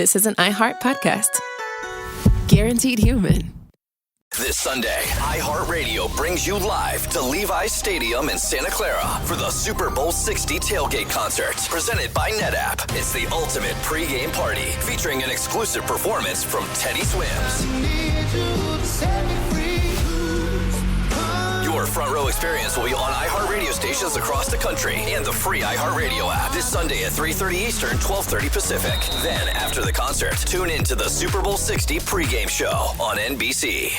this is an iHeart podcast. Guaranteed human. This Sunday, iHeartRadio brings you live to Levi's Stadium in Santa Clara for the Super Bowl 60 tailgate concert, presented by NetApp. It's the ultimate pregame party, featuring an exclusive performance from Teddy Swims. Your front row experience will be on iHeartRadio stations across the country and the free iHeartRadio app this Sunday at 3:30 Eastern, 12:30 Pacific. Then, after the concert, tune in to the Super Bowl 60 pregame show on NBC.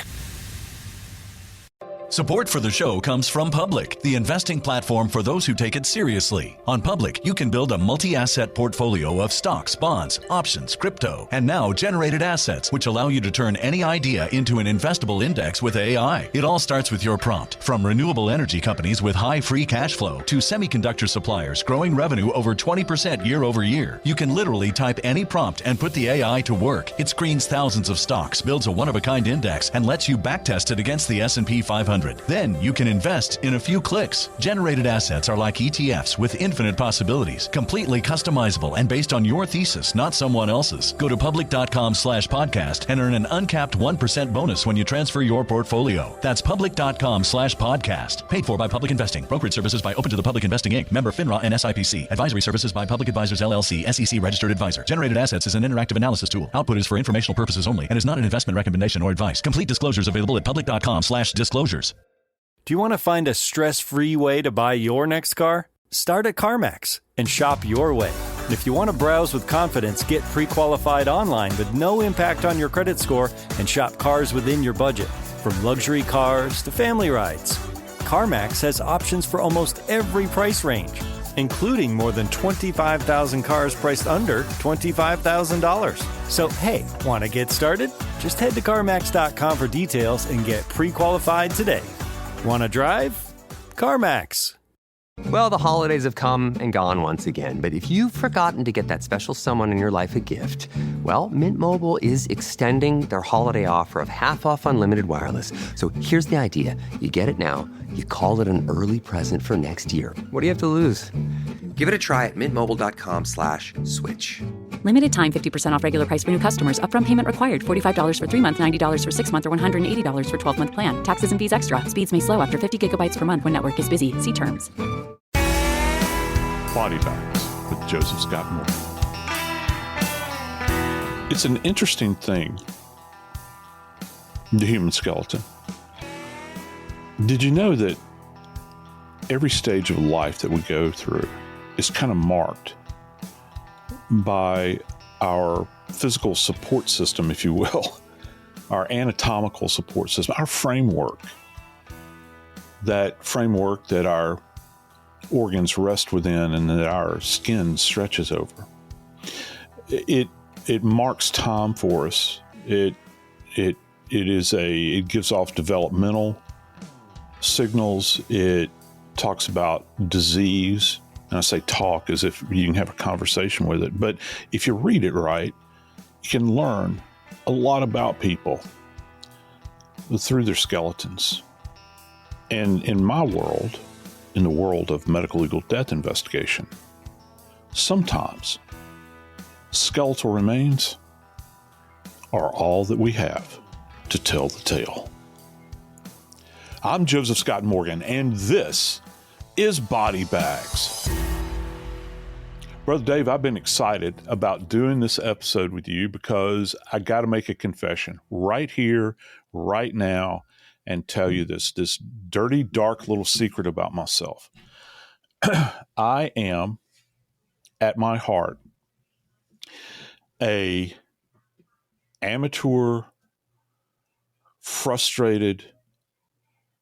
Support for the show comes from Public, the investing platform for those who take it seriously. On Public, you can build a multi-asset portfolio of stocks, bonds, options, crypto, and now generated assets, which allow you to turn any idea into an investable index with AI. It all starts with your prompt. From renewable energy companies with high free cash flow to semiconductor suppliers growing revenue over 20% year over year, you can literally type any prompt and put the AI to work. It screens thousands of stocks, builds a one-of-a-kind index, and lets you backtest it against the S&P 500. Then you can invest in a few clicks. Generated assets are like ETFs with infinite possibilities, completely customizable and based on your thesis, not someone else's. Go to public.com/podcast and earn an uncapped 1% bonus when you transfer your portfolio. That's public.com/podcast. Paid for by Public Investing. Brokerage services by Open to the Public Investing Inc. Member FINRA and SIPC. Advisory services by Public Advisors LLC, SEC registered advisor. Generated assets is an interactive analysis tool. Output is for informational purposes only and is not an investment recommendation or advice. Complete disclosures available at public.com/disclosures. Do you want to find a stress-free way to buy your next car? Start at CarMax and shop your way. And if you want to browse with confidence, get pre-qualified online with no impact on your credit score and shop cars within your budget. From luxury cars to family rides, CarMax has options for almost every price range, including more than 25,000 cars priced under $25,000. So, hey, want to get started? Just head to CarMax.com for details and get pre-qualified today. Want to drive? CarMax. Well, the holidays have come and gone once again, but if you've forgotten to get that special someone in your life a gift, well, Mint Mobile is extending their holiday offer of half off unlimited wireless. So here's the idea. You get it now. You call it an early present for next year. What do you have to lose? Give it a try at mintmobile.com/switch. Limited time 50% off regular price for new customers. Upfront payment required. $45 for 3 months, $90 for 6 months, or $180 for 12-month plan. Taxes and fees extra. Speeds may slow after 50 gigabytes per month when network is busy. See terms. Body Bags with Joseph Scott Morgan. It's an interesting thing, the human skeleton. Did you know that every stage of life that we go through is kind of marked by our physical support system, if you will, our anatomical support system, our framework, that framework that our organs rest within and that our skin stretches over. It marks time for us. It gives off developmental signals. It talks about disease. And I say talk as if you can have a conversation with it. But if you read it right, you can learn a lot about people through their skeletons. And in my world, in the world of medical legal death investigation, sometimes skeletal remains are all that we have to tell the tale. I'm Joseph Scott Morgan, and this is Body Bags. Brother Dave, I've been excited about doing this episode with you because I got to make a confession right here, right now, and tell you this dirty, dark little secret about myself. I am, at my heart, a amateur, frustrated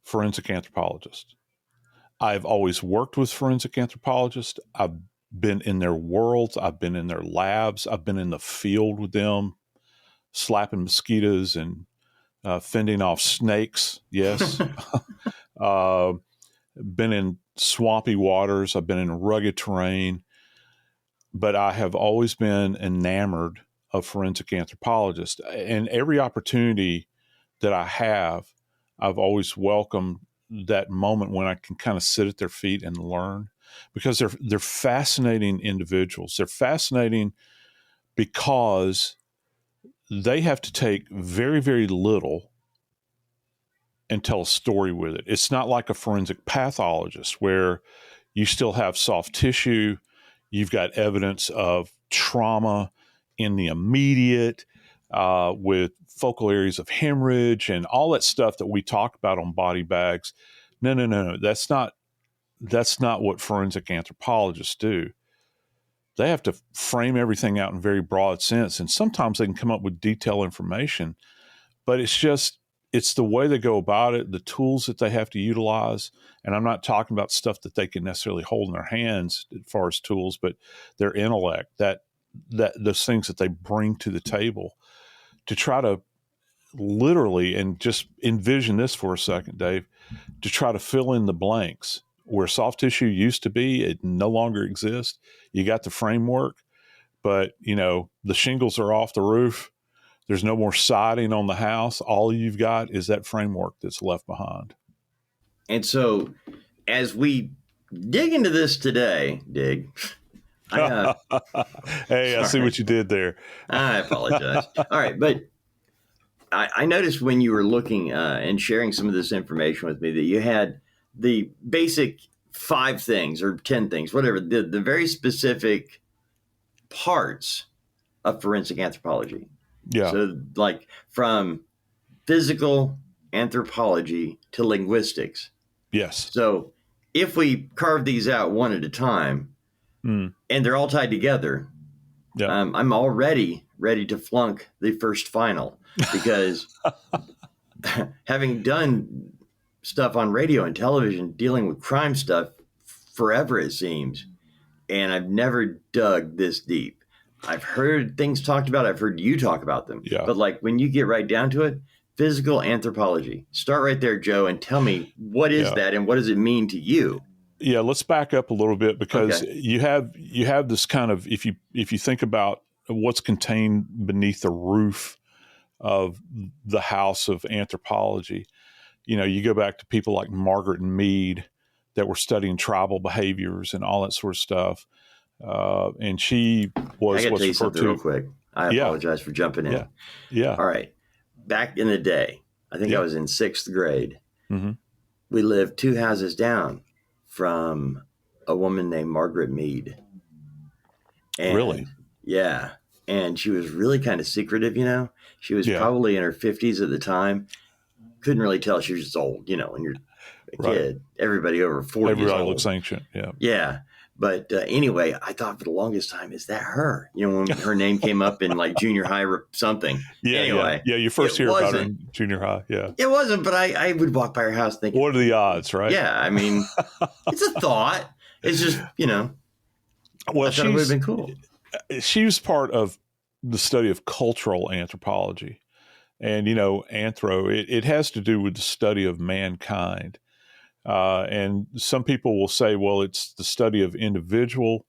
forensic anthropologist. I've always worked with forensic anthropologists. I've been in their worlds. I've been in their labs. I've been in the field with them, slapping mosquitoes and fending off snakes. Yes. Been in swampy waters. I've been in rugged terrain. But I have always been enamored of forensic anthropologists. And every opportunity that I have, I've always welcomed that moment when I can kind of sit at their feet and learn, because they're fascinating individuals. They're fascinating because they have to take very, very little and tell a story with it. It's not like a forensic pathologist where you still have soft tissue, you've got evidence of trauma in the immediate, with focal areas of hemorrhage and all that stuff that we talk about on body bags. No. That's not what forensic anthropologists do. They have to frame everything out in very broad sense. And sometimes they can come up with detailed information, but it's the way they go about it, the tools that they have to utilize. And I'm not talking about stuff that they can necessarily hold in their hands as far as tools, but their intellect, that those things that they bring to the table to try to literally, and just envision this for a second, Dave, to try to fill in the blanks. Where soft tissue used to be, it no longer exists. You got the framework, but the shingles are off the roof. There's no more siding on the house. All you've got is that framework that's left behind. And so as we dig into this today, Hey, I see what you did there. I apologize. All right. But I noticed when you were looking and sharing some of this information with me that you had the basic 5 things or 10 things, whatever, the very specific parts of forensic anthropology. Yeah. So like from physical anthropology to linguistics. Yes. So if we carve these out one at a time and they're all tied together, I'm already ready to flunk the first final because having done stuff on radio and television dealing with crime stuff forever, it seems, and I've never dug this deep. I've heard things talked about. I've heard you talk about them. Yeah. But like when you get right down to it, physical anthropology. Start right there, Joe, and tell me what is that and what does it mean to you? Yeah, let's back up a little bit because you have this kind of, if you think about what's contained beneath the roof of the house of anthropology, you go back to people like Margaret Mead that were studying tribal behaviors and all that sort of stuff. And she was I got to what's tell you referred something to. real quick. I apologize for jumping in. Yeah. All right. Back in the day, I think I was in 6th grade. Mm-hmm. We lived 2 houses down from a woman named Margaret Mead. And, really? Yeah. And she was really kind of secretive, She was probably in her 50s at the time. Couldn't really tell she was just old, when you're a kid. Everybody over 40 Everybody looks ancient. Yeah. Yeah. But anyway, I thought for the longest time, is that her? When her name came up in like junior high or something. Yeah. Anyway, yeah. You first hear about her in junior high. Yeah. It wasn't, but I would walk by her house thinking, what are the odds, right? Yeah. I mean, it's a thought. It's just, well, I thought it would have been cool. She was part of the study of cultural anthropology. And, it has to do with the study of mankind. And some people will say, well, it's the study of individual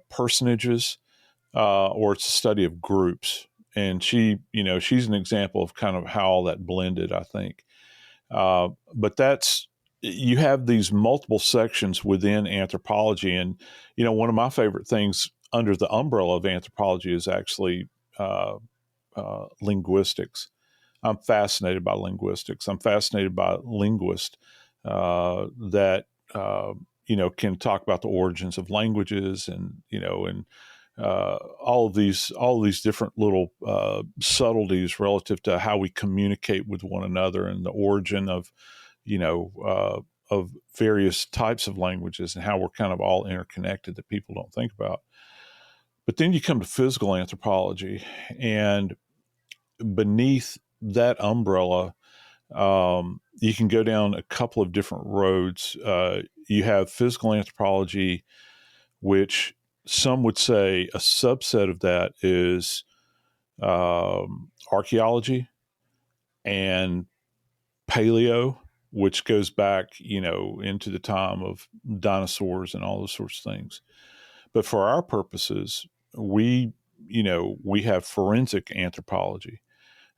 personages, or it's the study of groups. And she, she's an example of kind of how all that blended, I think. But you have these multiple sections within anthropology. And, one of my favorite things under the umbrella of anthropology is actually linguistics. I'm fascinated by linguistics. I'm fascinated by linguists that can talk about the origins of languages and all of these different little subtleties relative to how we communicate with one another and the origin of various types of languages and how we're kind of all interconnected that people don't think about. But then you come to physical anthropology, and beneath that umbrella, you can go down a couple of different roads. You have physical anthropology, which some would say a subset of that is archaeology and paleo, which goes back, into the time of dinosaurs and all those sorts of things. But for our purposes, we have forensic anthropology.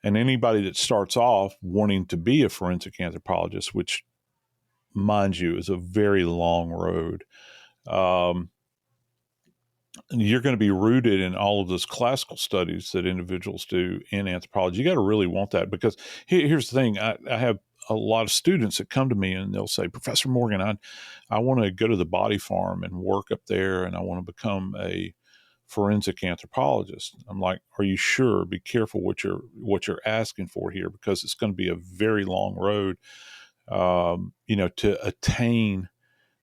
And anybody that starts off wanting to be a forensic anthropologist, which, mind you, is a very long road, you're going to be rooted in all of those classical studies that individuals do in anthropology. You got to really want that, because here's the thing. I have a lot of students that come to me and they'll say, Professor Morgan, I want to go to the body farm and work up there, and I want to become a forensic anthropologist. I'm like, are you sure? Be careful what you're asking for here, because it's going to be a very long road, to attain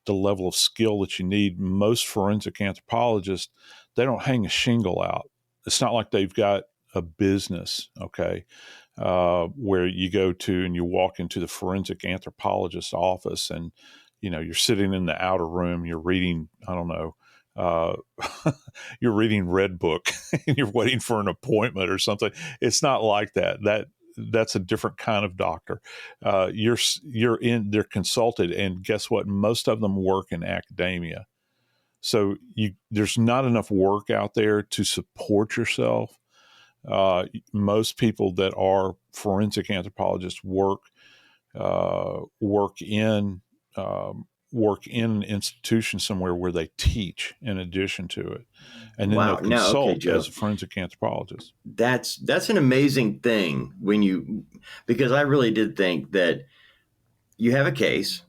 the level of skill that you need. Most forensic anthropologists, they don't hang a shingle out. It's not like they've got a business, okay, where you go to and you walk into the forensic anthropologist's office and, you're sitting in the outer room, you're reading, I don't know, you're reading Red Book and you're waiting for an appointment or something. It's not like that. That's a different kind of doctor. They're consulted, and guess what? Most of them work in academia. So there's not enough work out there to support yourself. Most people that are forensic anthropologists work in an institution somewhere where they teach in addition to it, and then they'll consult as a forensic anthropologist. That's an amazing thing because I really did think that you have a case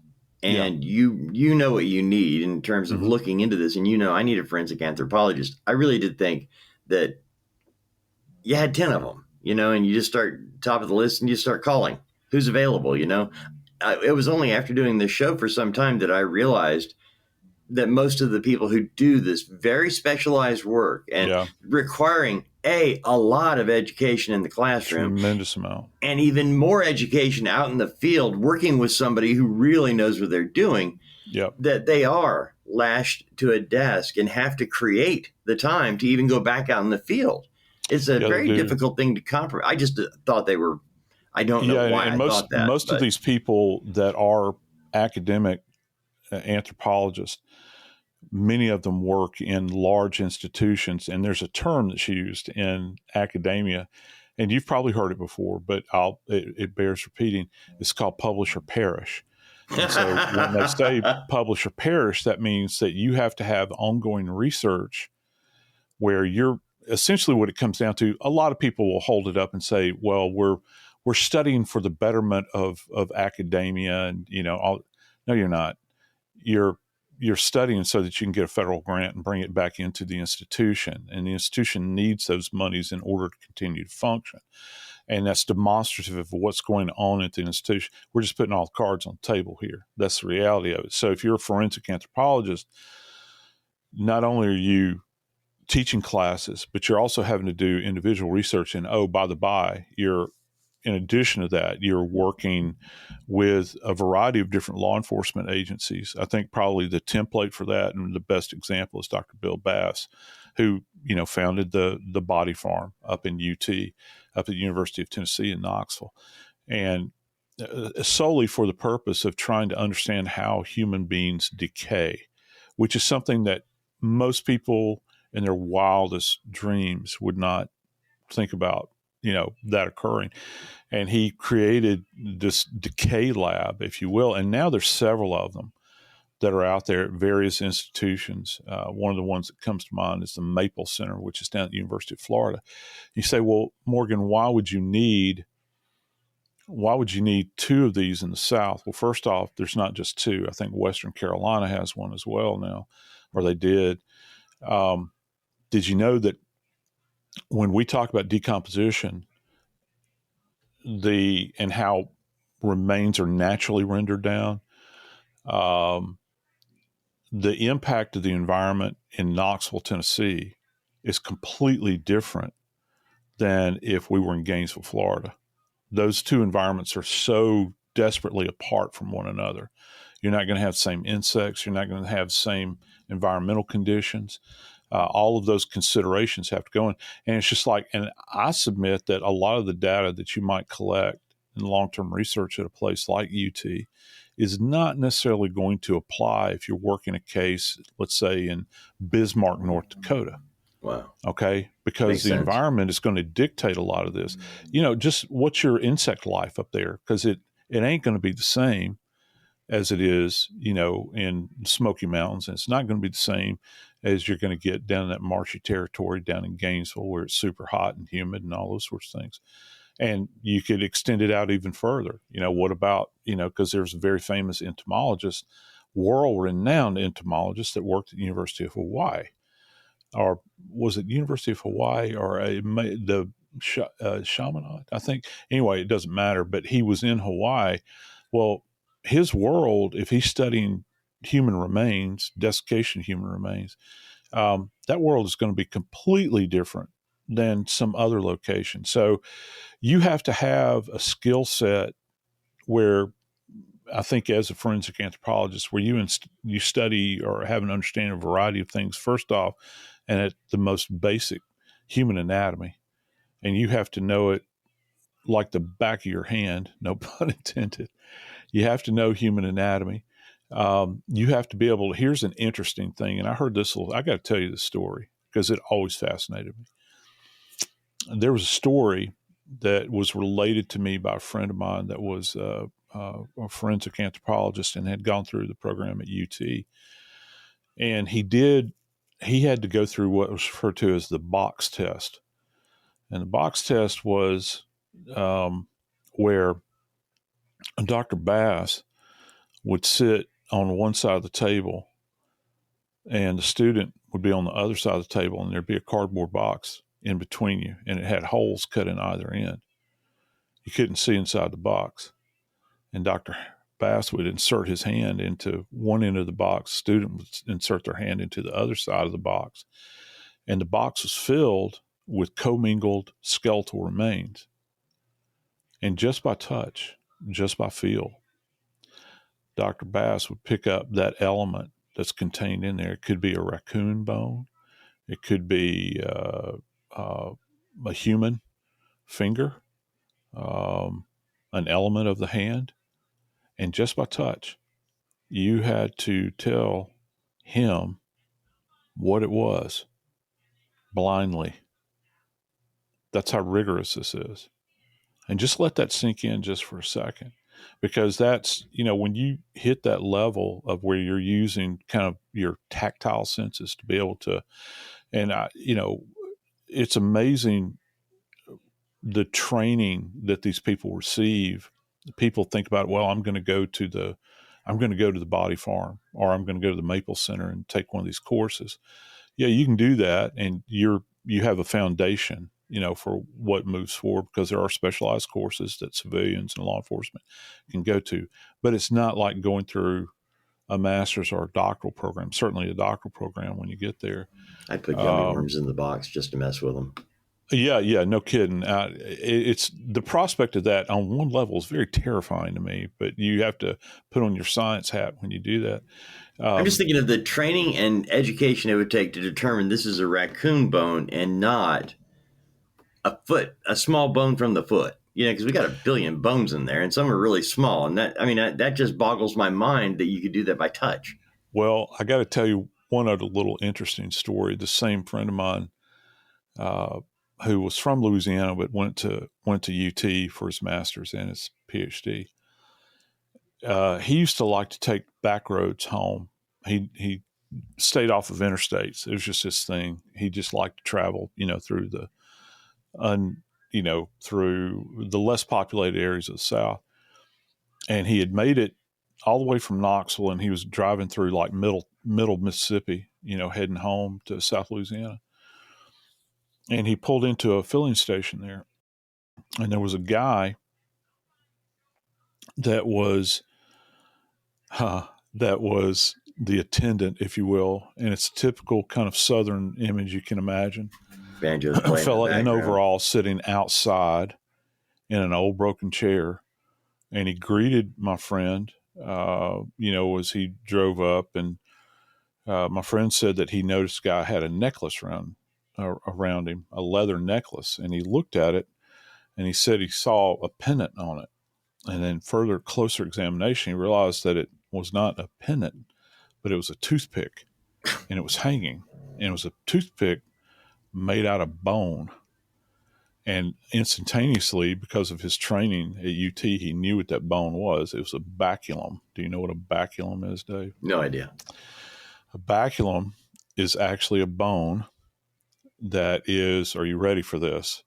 and you know what you need in terms of looking into this, and I need a forensic anthropologist. I really did think that you had 10 of them, and you just start top of the list and you start calling who's available, It was only after doing this show for some time that I realized that most of the people who do this very specialized work and requiring a lot of education in the classroom, tremendous amount, and even more education out in the field, working with somebody who really knows what they're doing, that they are lashed to a desk and have to create the time to even go back out in the field. It's a very difficult thing to compromise. I just thought they were. I don't know why and I thought that. Most of these people that are academic anthropologists, many of them work in large institutions, and there's a term that's used in academia, and you've probably heard it before, but it bears repeating. It's called publish or perish. And so when they say publish or perish, that means that you have to have ongoing research where you're essentially, what it comes down to, a lot of people will hold it up and say, well, we're studying for the betterment of academia, and no, you're not. You're studying so that you can get a federal grant and bring it back into the institution, and the institution needs those monies in order to continue to function. And that's demonstrative of what's going on at the institution. We're just putting all the cards on the table here. That's the reality of it. So if you're a forensic anthropologist, not only are you teaching classes, but you're also having to do individual research. And by the by, in addition to that, you're working with a variety of different law enforcement agencies. I think probably the template for that, and the best example, is Dr. Bill Bass, who founded the body farm up in UT, up at the University of Tennessee in Knoxville, and solely for the purpose of trying to understand how human beings decay, which is something that most people in their wildest dreams would not think about, that occurring. And he created this decay lab, if you will. And now there's several of them that are out there at various institutions. One of the ones that comes to mind is the Maple Center, which is down at the University of Florida. You say, well, Morgan, why would you need 2 of these in the South? Well, first off, there's not just 2. I think Western Carolina has one as well now, or they did. Did you know that when we talk about decomposition, and how remains are naturally rendered down, the impact of the environment in Knoxville, Tennessee, is completely different than if we were in Gainesville, Florida. Those 2 environments are so desperately apart from one another. You're not going to have the same insects. You're not going to have the same environmental conditions. All of those considerations have to go in. And it's just and I submit that a lot of the data that you might collect in long-term research at a place like UT is not necessarily going to apply if you're working a case, let's say, in Bismarck, North Dakota. Wow. Okay? Because Makes the sense. Environment is going to dictate a lot of this. Just what's your insect life up there? Because it ain't going to be the same as it is, in Smoky Mountains. And it's not going to be the same as you're going to get down in that marshy territory down in Gainesville, where it's super hot and humid and all those sorts of things. And you could extend it out even further. What about, because there's a very famous entomologist, world-renowned entomologist that worked at the University of Hawaii. Or was it University of Hawaii or the Chaminade, I think. Anyway, it doesn't matter, but he was in Hawaii. Well, his world, if he's studying human remains, desiccation human remains, that world is going to be completely different than some other location. So you have to have a skill set where, I think as a forensic anthropologist, where you study or have an understanding of a variety of things, first off, and at the most basic, human anatomy. And you have to know it like the back of your hand, no pun intended. You have to know human anatomy. You have to be able to, here's an interesting thing, and I heard this, I got to tell you this story because it always fascinated me. There was a story that was related to me by a friend of mine that was a forensic anthropologist and had gone through the program at UT. And he had to go through what was referred to as the box test. And the box test was where Dr. Bass would sit on one side of the table and the student would be on the other side of the table, and there'd be a cardboard box in between you, and it had holes cut in either end. You couldn't see inside the box. And Dr. Bass would insert his hand into one end of the box. Student would insert their hand into the other side of the box. And the box was filled with commingled skeletal remains. And just by touch, just by feel, Dr. Bass would pick up that element that's contained in there. It could be a raccoon bone. It could be a human finger, an element of the hand. And just by touch, you had to tell him what it was blindly. That's how rigorous this is. And just let that sink in just for a second, because that's, when you hit that level of where you're using kind of your tactile senses to be able to, and it's amazing the training that these people receive. People think about, well, I'm going to go to the body farm, or I'm going to go to the Maple Center and take one of these courses. Yeah, you can do that, and you have a foundation, for what moves forward, because there are specialized courses that civilians and law enforcement can go to. But it's not like going through a master's or a doctoral program. Certainly a doctoral program when you get there. I put gummy worms in the box just to mess with them. Yeah, no kidding. It's the prospect of that on one level is very terrifying to me, but you have to put on your science hat when you do that. I'm just thinking of the training and education it would take to determine this is a raccoon bone and not a small bone from the foot. Because we got a billion bones in there, and some are really small, and that just boggles my mind that you could do that by touch. Well, I got to tell you one other little interesting story. The same friend of mine, who was from Louisiana but went to UT for his master's and his PhD. He used to like to take back roads home. He stayed off of interstates. It was just his thing. He just liked to travel, through through the less populated areas of the South. And he had made it all the way from Knoxville, and he was driving through like middle Mississippi, heading home to South Louisiana. And he pulled into a filling station there, and there was a guy that was the attendant, if you will, and it's a typical kind of Southern image you can imagine. Banjo's playing. A fella in overalls sitting outside in an old broken chair, and he greeted my friend, as he drove up, and my friend said that he noticed the guy had a necklace around him, a leather necklace, and he looked at it, and he said he saw a pendant on it. And then further closer examination, he realized that it was not a pendant, but it was a toothpick, and it was hanging, and it was a toothpick made out of bone. And instantaneously, because of his training at UT, he knew what that bone was. It was a baculum. Do you know what a baculum is, Dave? No idea. A baculum is actually a bone that is, are you ready for this?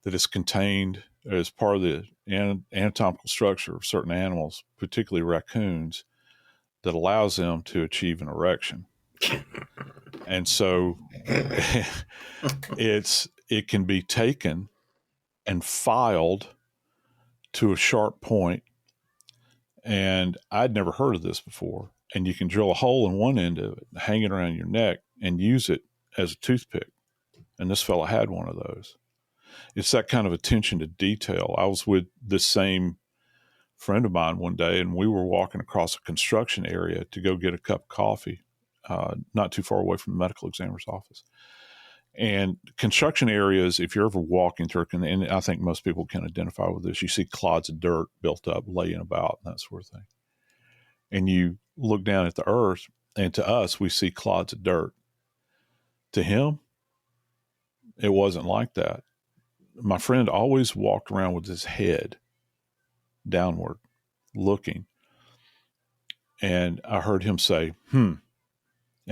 That is contained as part of the anatomical structure of certain animals, particularly raccoons, that allows them to achieve an erection. And so it can be taken and filed to a sharp point. And I'd never heard of this before. And you can drill a hole in one end of it, hang it around your neck, and use it as a toothpick. And this fella had one of those. It's that kind of attention to detail. I was with this same friend of mine one day, and we were walking across a construction area to go get a cup of coffee, not too far away from the medical examiner's office. And construction areas, if you're ever walking through, and I think most people can identify with this, you see clods of dirt built up, laying about, and that sort of thing. And you look down at the earth, and to us, we see clods of dirt. To him, it wasn't like that. My friend always walked around with his head downward, looking. And I heard him say, And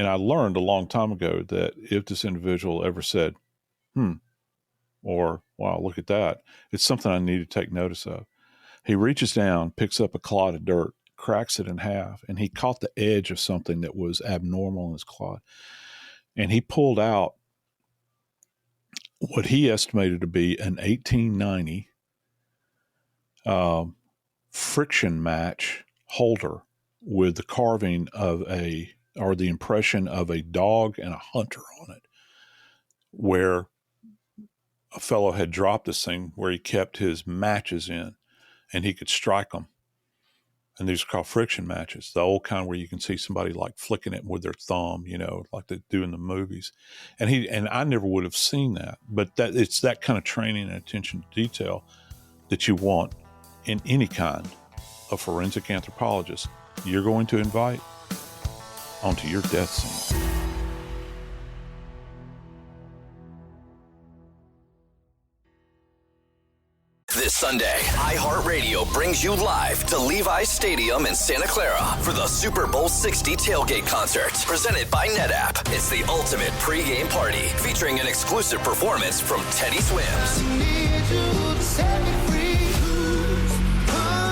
I learned a long time ago that if this individual ever said, or, wow, look at that, it's something I need to take notice of. He reaches down, picks up a clod of dirt, cracks it in half, and he caught the edge of something that was abnormal in his clod. And he pulled out what he estimated to be an 1890 friction match holder with the carving of or the impression of a dog and a hunter on it, where a fellow had dropped this thing where he kept his matches in and he could strike them. And these are called friction matches, the old kind where you can see somebody like flicking it with their thumb, like they do in the movies. And I never would have seen that, but it's that kind of training and attention to detail that you want in any kind of forensic anthropologist you're going to invite onto your death scene. This Sunday, iHeartRadio brings you live to Levi's Stadium in Santa Clara for the Super Bowl 60 tailgate concert, presented by NetApp. It's the ultimate pregame party, featuring an exclusive performance from Teddy Swims.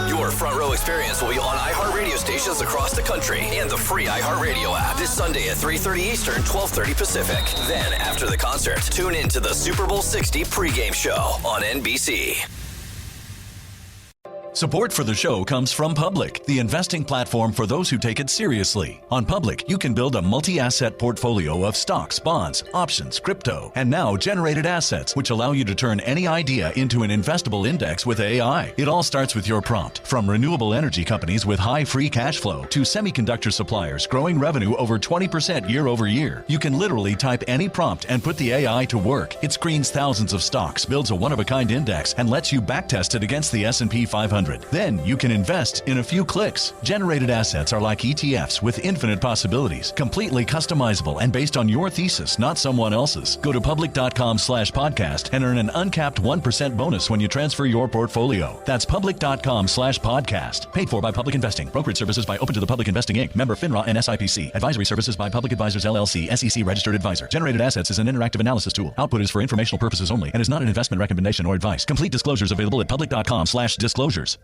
Your front row experience will be on iHeartRadio stations across the country and the free iHeartRadio app this Sunday at 3:30 Eastern, 12:30 Pacific. Then, after the concert, tune in to the Super Bowl 60 pregame show on NBC. Support for the show comes from Public, the investing platform for those who take it seriously. On Public, you can build a multi-asset portfolio of stocks, bonds, options, crypto, and now generated assets, which allow you to turn any idea into an investable index with AI. It all starts with your prompt. From renewable energy companies with high free cash flow to semiconductor suppliers growing revenue over 20% year over year, you can literally type any prompt and put the AI to work. It screens thousands of stocks, builds a one-of-a-kind index, and lets you backtest it against the S&P 500. Then you can invest in a few clicks. Generated assets are like ETFs with infinite possibilities, completely customizable and based on your thesis, not someone else's. Go to public.com/podcast and earn an uncapped 1% bonus when you transfer your portfolio. That's public.com/podcast. Paid for by Public Investing. Brokerage services by Open to the Public Investing Inc. Member FINRA and SIPC. Advisory services by Public Advisors LLC, SEC registered advisor. Generated assets is an interactive analysis tool. Output is for informational purposes only and is not an investment recommendation or advice. Complete disclosures available at public.com/disclosures.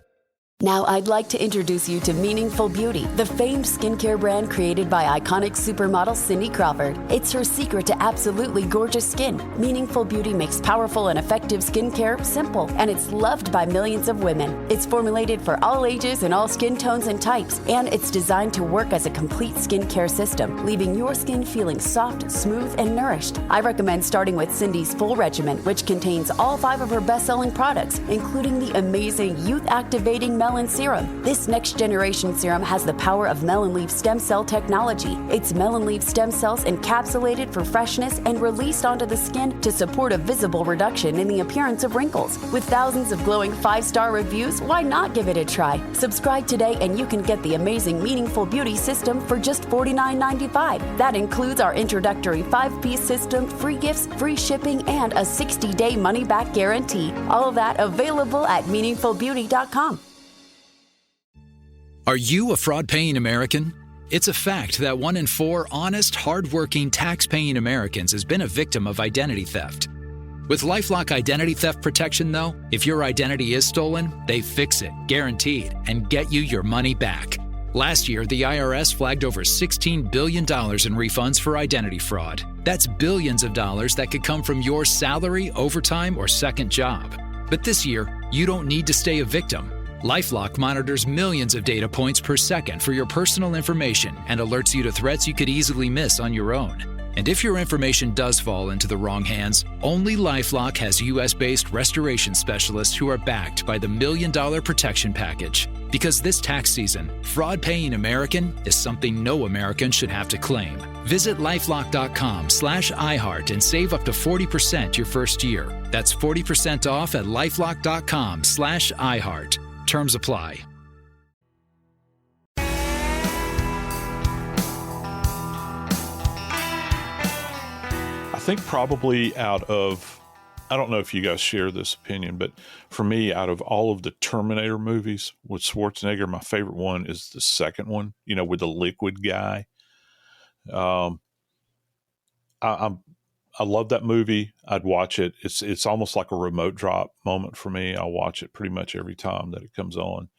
Now I'd like to introduce you to Meaningful Beauty, the famed skincare brand created by iconic supermodel Cindy Crawford. It's her secret to absolutely gorgeous skin. Meaningful Beauty makes powerful and effective skincare simple, and it's loved by millions of women. It's formulated for all ages and all skin tones and types, and it's designed to work as a complete skincare system, leaving your skin feeling soft, smooth, and nourished. I recommend starting with Cindy's full regimen, which contains all 5 of her best-selling products, including the amazing youth-activating melanin Melon Serum. This next-generation serum has the power of melon leaf stem cell technology. It's melon leaf stem cells encapsulated for freshness and released onto the skin to support a visible reduction in the appearance of wrinkles. With thousands of glowing 5-star reviews, why not give it a try? Subscribe today and you can get the amazing Meaningful Beauty system for just $49.95. That includes our introductory 5-piece system, free gifts, free shipping, and a 60-day money-back guarantee. All of that available at meaningfulbeauty.com. Are you a fraud-paying American? It's a fact that 1 in 4 honest, hard-working, tax-paying Americans has been a victim of identity theft. With LifeLock Identity Theft Protection, though, if your identity is stolen, they fix it, guaranteed, and get you your money back. Last year, the IRS flagged over $16 billion in refunds for identity fraud. That's billions of dollars that could come from your salary, overtime, or second job. But this year, you don't need to stay a victim. LifeLock monitors millions of data points per second for your personal information and alerts you to threats you could easily miss on your own. And if your information does fall into the wrong hands, only LifeLock has U.S.-based restoration specialists who are backed by the $1 Million Protection Package. Because this tax season, fraud-paying American is something no American should have to claim. Visit LifeLock.com/iHeart and save up to 40% your first year. That's 40% off at LifeLock.com/iHeart. Terms apply. I think probably out of, I don't know if you guys share this opinion, but for me, out of all of the Terminator movies with Schwarzenegger, my favorite one is the second one, with the liquid guy. I love that movie. I'd watch it. It's almost like a remote drop moment for me. I'll watch it pretty much every time that it comes on.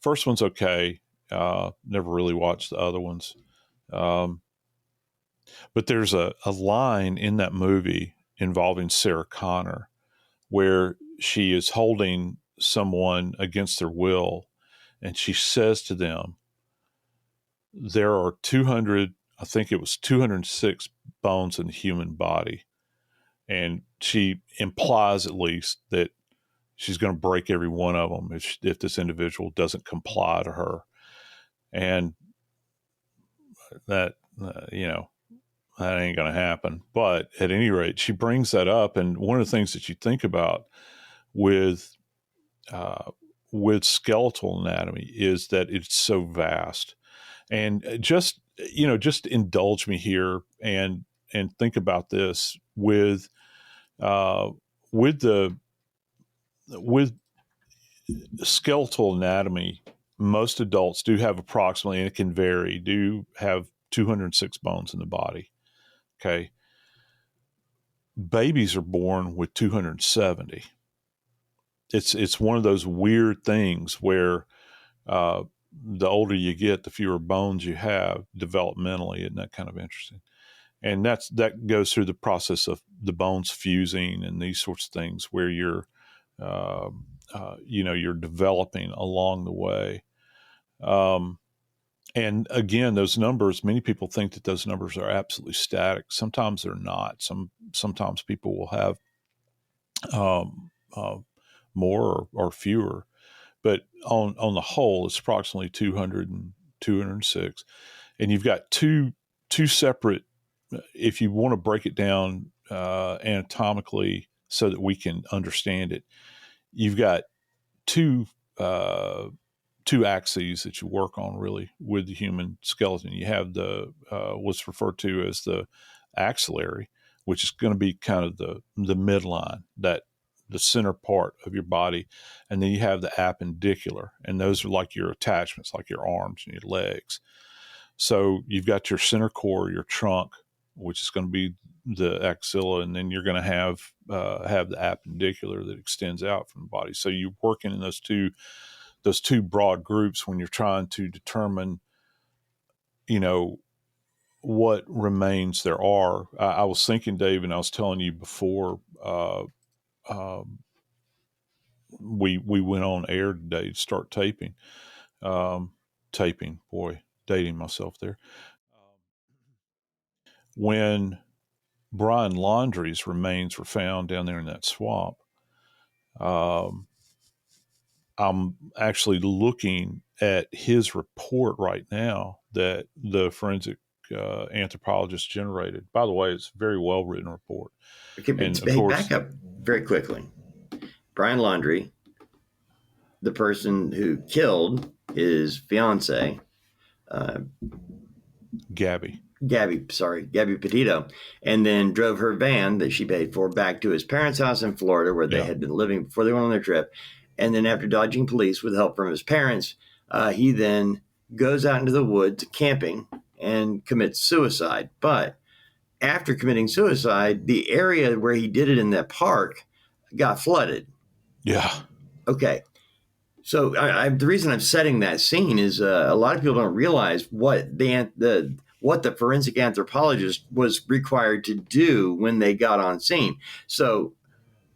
First one's okay. Never really watched the other ones. But there's a line in that movie involving Sarah Connor where she is holding someone against their will, and she says to them, there are 206 bones in the human body. And she implies at least that she's going to break every one of them if this individual doesn't comply to her. And that, that ain't going to happen. But at any rate, she brings that up. And one of the things that you think about with skeletal anatomy is that it's so vast. And just indulge me here and think about this with skeletal anatomy. Most adults do have approximately, and it can vary, do have 206 bones in the body. Okay. Babies are born with 270. It's one of those weird things where the older you get, the fewer bones you have developmentally. Isn't that kind of interesting? And that goes through the process of the bones fusing and these sorts of things where you're developing along the way. And again, those numbers, many people think that those numbers are absolutely static. Sometimes they're not. Sometimes people will have more or fewer. But on the whole, it's approximately 200 and 206. And you've got two separate, if you want to break it down anatomically so that we can understand it, you've got two axes that you work on really with the human skeleton. You have the what's referred to as the axillary, which is going to be kind of the midline, that the center part of your body. And then you have the appendicular, and those are like your attachments, like your arms and your legs. So you've got your center core, your trunk, which is going to be the axilla, and then you're going to have the appendicular that extends out from the body. So you're working in those two broad groups when you're trying to determine, what remains there are. I was thinking, Dave, and I was telling you before we went on air today to start taping, dating myself there. When Brian Laundrie's remains were found down there in that swamp, I'm actually looking at his report right now that the forensic anthropologist generated. By the way, it's a very well written report. Okay, but back up very quickly. Brian Laundrie, the person who killed his fiance, Gabby Petito, and then drove her van that she paid for back to his parents' house in Florida, where they had been living before they went on their trip. And then after dodging police with help from his parents, he then goes out into the woods camping and commits suicide. But after committing suicide, the area where he did it in that park got flooded. Yeah. Okay. So the reason I'm setting that scene is a lot of people don't realize what the forensic anthropologist was required to do when they got on scene. So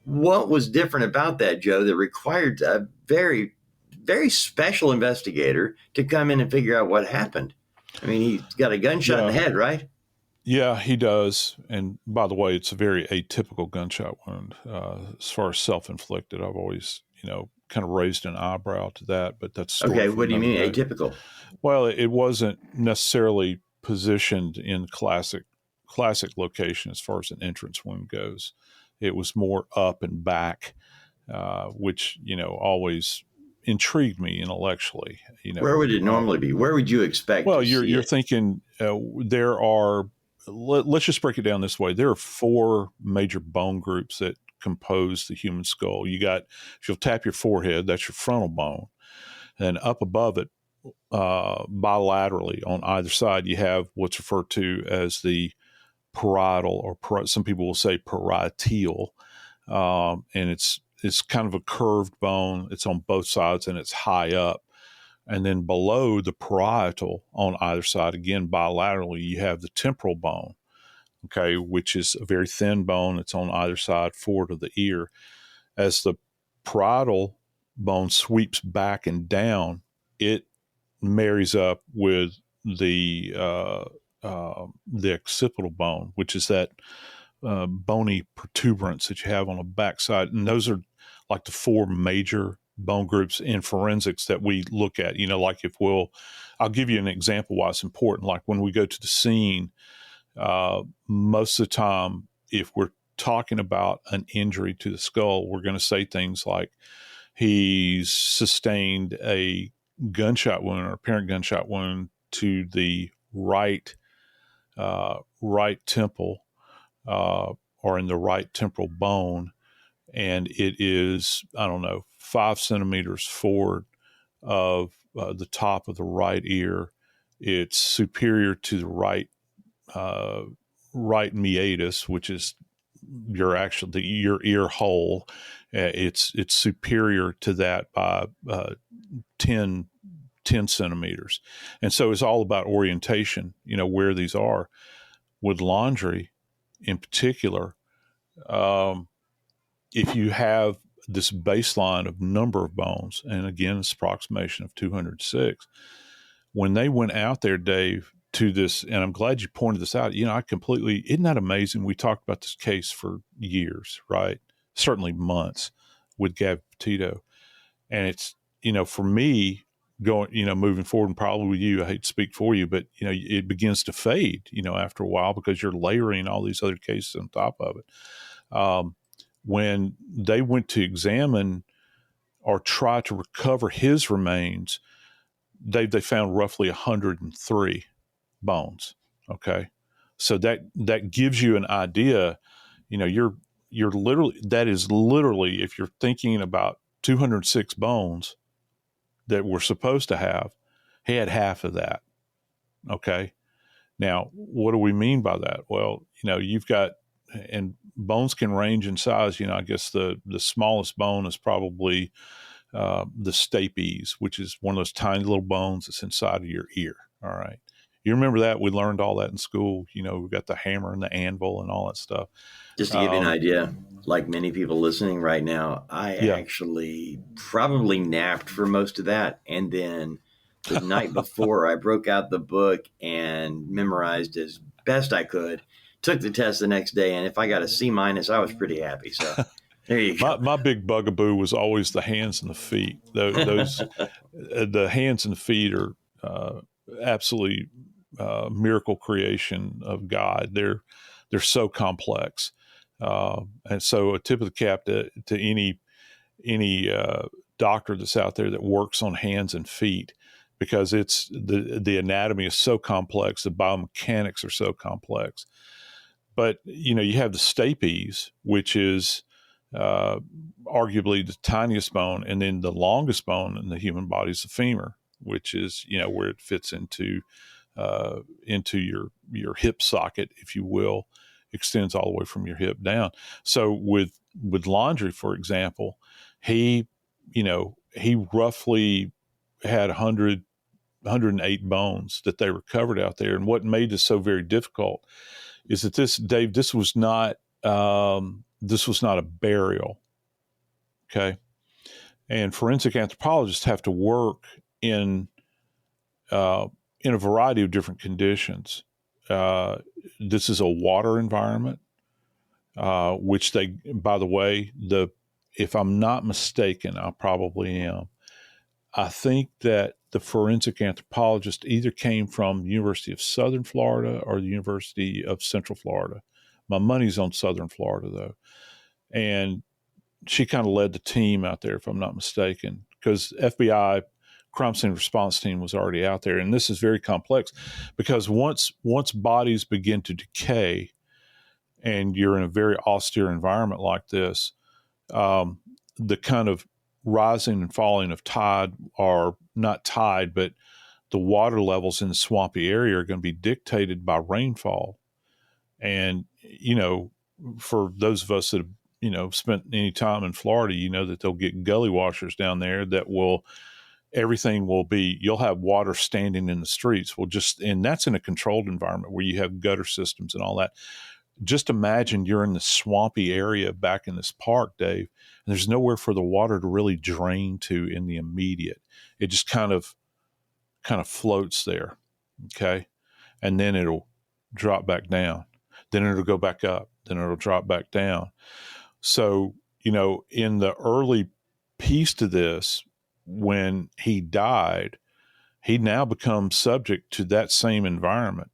what was different about that, Joe, that required a very, very special investigator to come in and figure out what happened? I mean, he's got a gunshot in the head, right? Yeah, he does. And by the way, it's a very atypical gunshot wound. As far as self-inflicted, I've always, kind of raised an eyebrow to that, but that's okay. What do you mean atypical? Well, it wasn't necessarily positioned in classic location as far as an entrance wound goes. It was more up and back, which always intrigued me intellectually. Where would it normally be? Where would you expect? Well, you're thinking there are. Let's just break it down this way. There are 4 major bone groups that compose the human skull. You got, if you'll tap your forehead, that's your frontal bone. And up above it, bilaterally on either side, you have what's referred to as the parietal, or some people will say parietal. And it's kind of a curved bone. It's on both sides and it's high up. And then below the parietal on either side, again, bilaterally, you have the temporal bone. Okay, which is a very thin bone. It's on either side, forward of the ear. As the parietal bone sweeps back and down, it marries up with the occipital bone, which is that bony protuberance that you have on the backside. And those are like the 4 major bone groups in forensics that we look at. Like I'll give you an example why it's important. Like when we go to the scene, most of the time, if we're talking about an injury to the skull, we're going to say things like he's sustained a gunshot wound or apparent gunshot wound to the right temple, or in the right temporal bone. And it is, 5 centimeters forward of the top of the right ear. It's superior to the right meatus, which is your ear hole. It's superior to that by 10 centimeters. And so it's all about orientation, where these are. With Laundrie in particular, if you have this baseline of number of bones, and again, it's approximation of 206, when they went out there, Dave, to this, and I'm glad you pointed this out, isn't that amazing? We talked about this case for years, right? Certainly months with Gabby Petito. And it's, for me, moving forward, and probably with you, I hate to speak for you, but, it begins to fade, after a while, because you're layering all these other cases on top of it. When they went to examine or try to recover his remains, they found roughly 103 bones. Okay. So that gives you an idea, you're literally, that is literally, if you're thinking about 206 bones that we're supposed to have, he had half of that. Okay. Now, what do we mean by that? Well, you've got, and bones can range in size. I guess the smallest bone is probably the stapes, which is one of those tiny little bones that's inside of your ear. All right. You remember that? We learned all that in school. We got the hammer and the anvil and all that stuff. Just to give you an idea, like many people listening right now, I actually probably napped for most of that. And then the night before, I broke out the book and memorized as best I could. Took the test the next day, and if I got a C-, I was pretty happy. So There you go. My big bugaboo was always the hands and the feet. Those the hands and the feet are absolutely miracle creation of God. They're so complex, and so a tip of the cap to any doctor that's out there that works on hands and feet, because it's the anatomy is so complex, the biomechanics are so complex. But you have the stapes, which is arguably the tiniest bone, and then the longest bone in the human body is the femur, which is where it fits into your hip socket, if you will, extends all the way from your hip down. So with Laundrie, for example, he roughly had 108 bones that they recovered out there. And what made this so very difficult is that this was not a burial. Okay. And forensic anthropologists have to work in a variety of different conditions. This is a water environment, which by the way, if I'm not mistaken, I probably am. I think that the forensic anthropologist either came from the University of Southern Florida or the University of Central Florida. My money's on Southern Florida, though. And she kind of led the team out there, if I'm not mistaken, because FBI crime scene response team was already out there. And this is very complex because once bodies begin to decay and you're in a very austere environment like this, the kind of rising and falling of tide are not tide, but the water levels in the swampy area are going to be dictated by rainfall. And, for those of us that have, spent any time in Florida, that they'll get gully washers down there that you'll have water standing in the streets. And that's in a controlled environment where you have gutter systems and all that. Just imagine you're in the swampy area back in this park, Dave, and there's nowhere for the water to really drain to in the immediate. It just kind of floats there. Okay. And then it'll drop back down. Then it'll go back up. Then it'll drop back down. So, in the early piece to this, when he died, he now becomes subject to that same environment.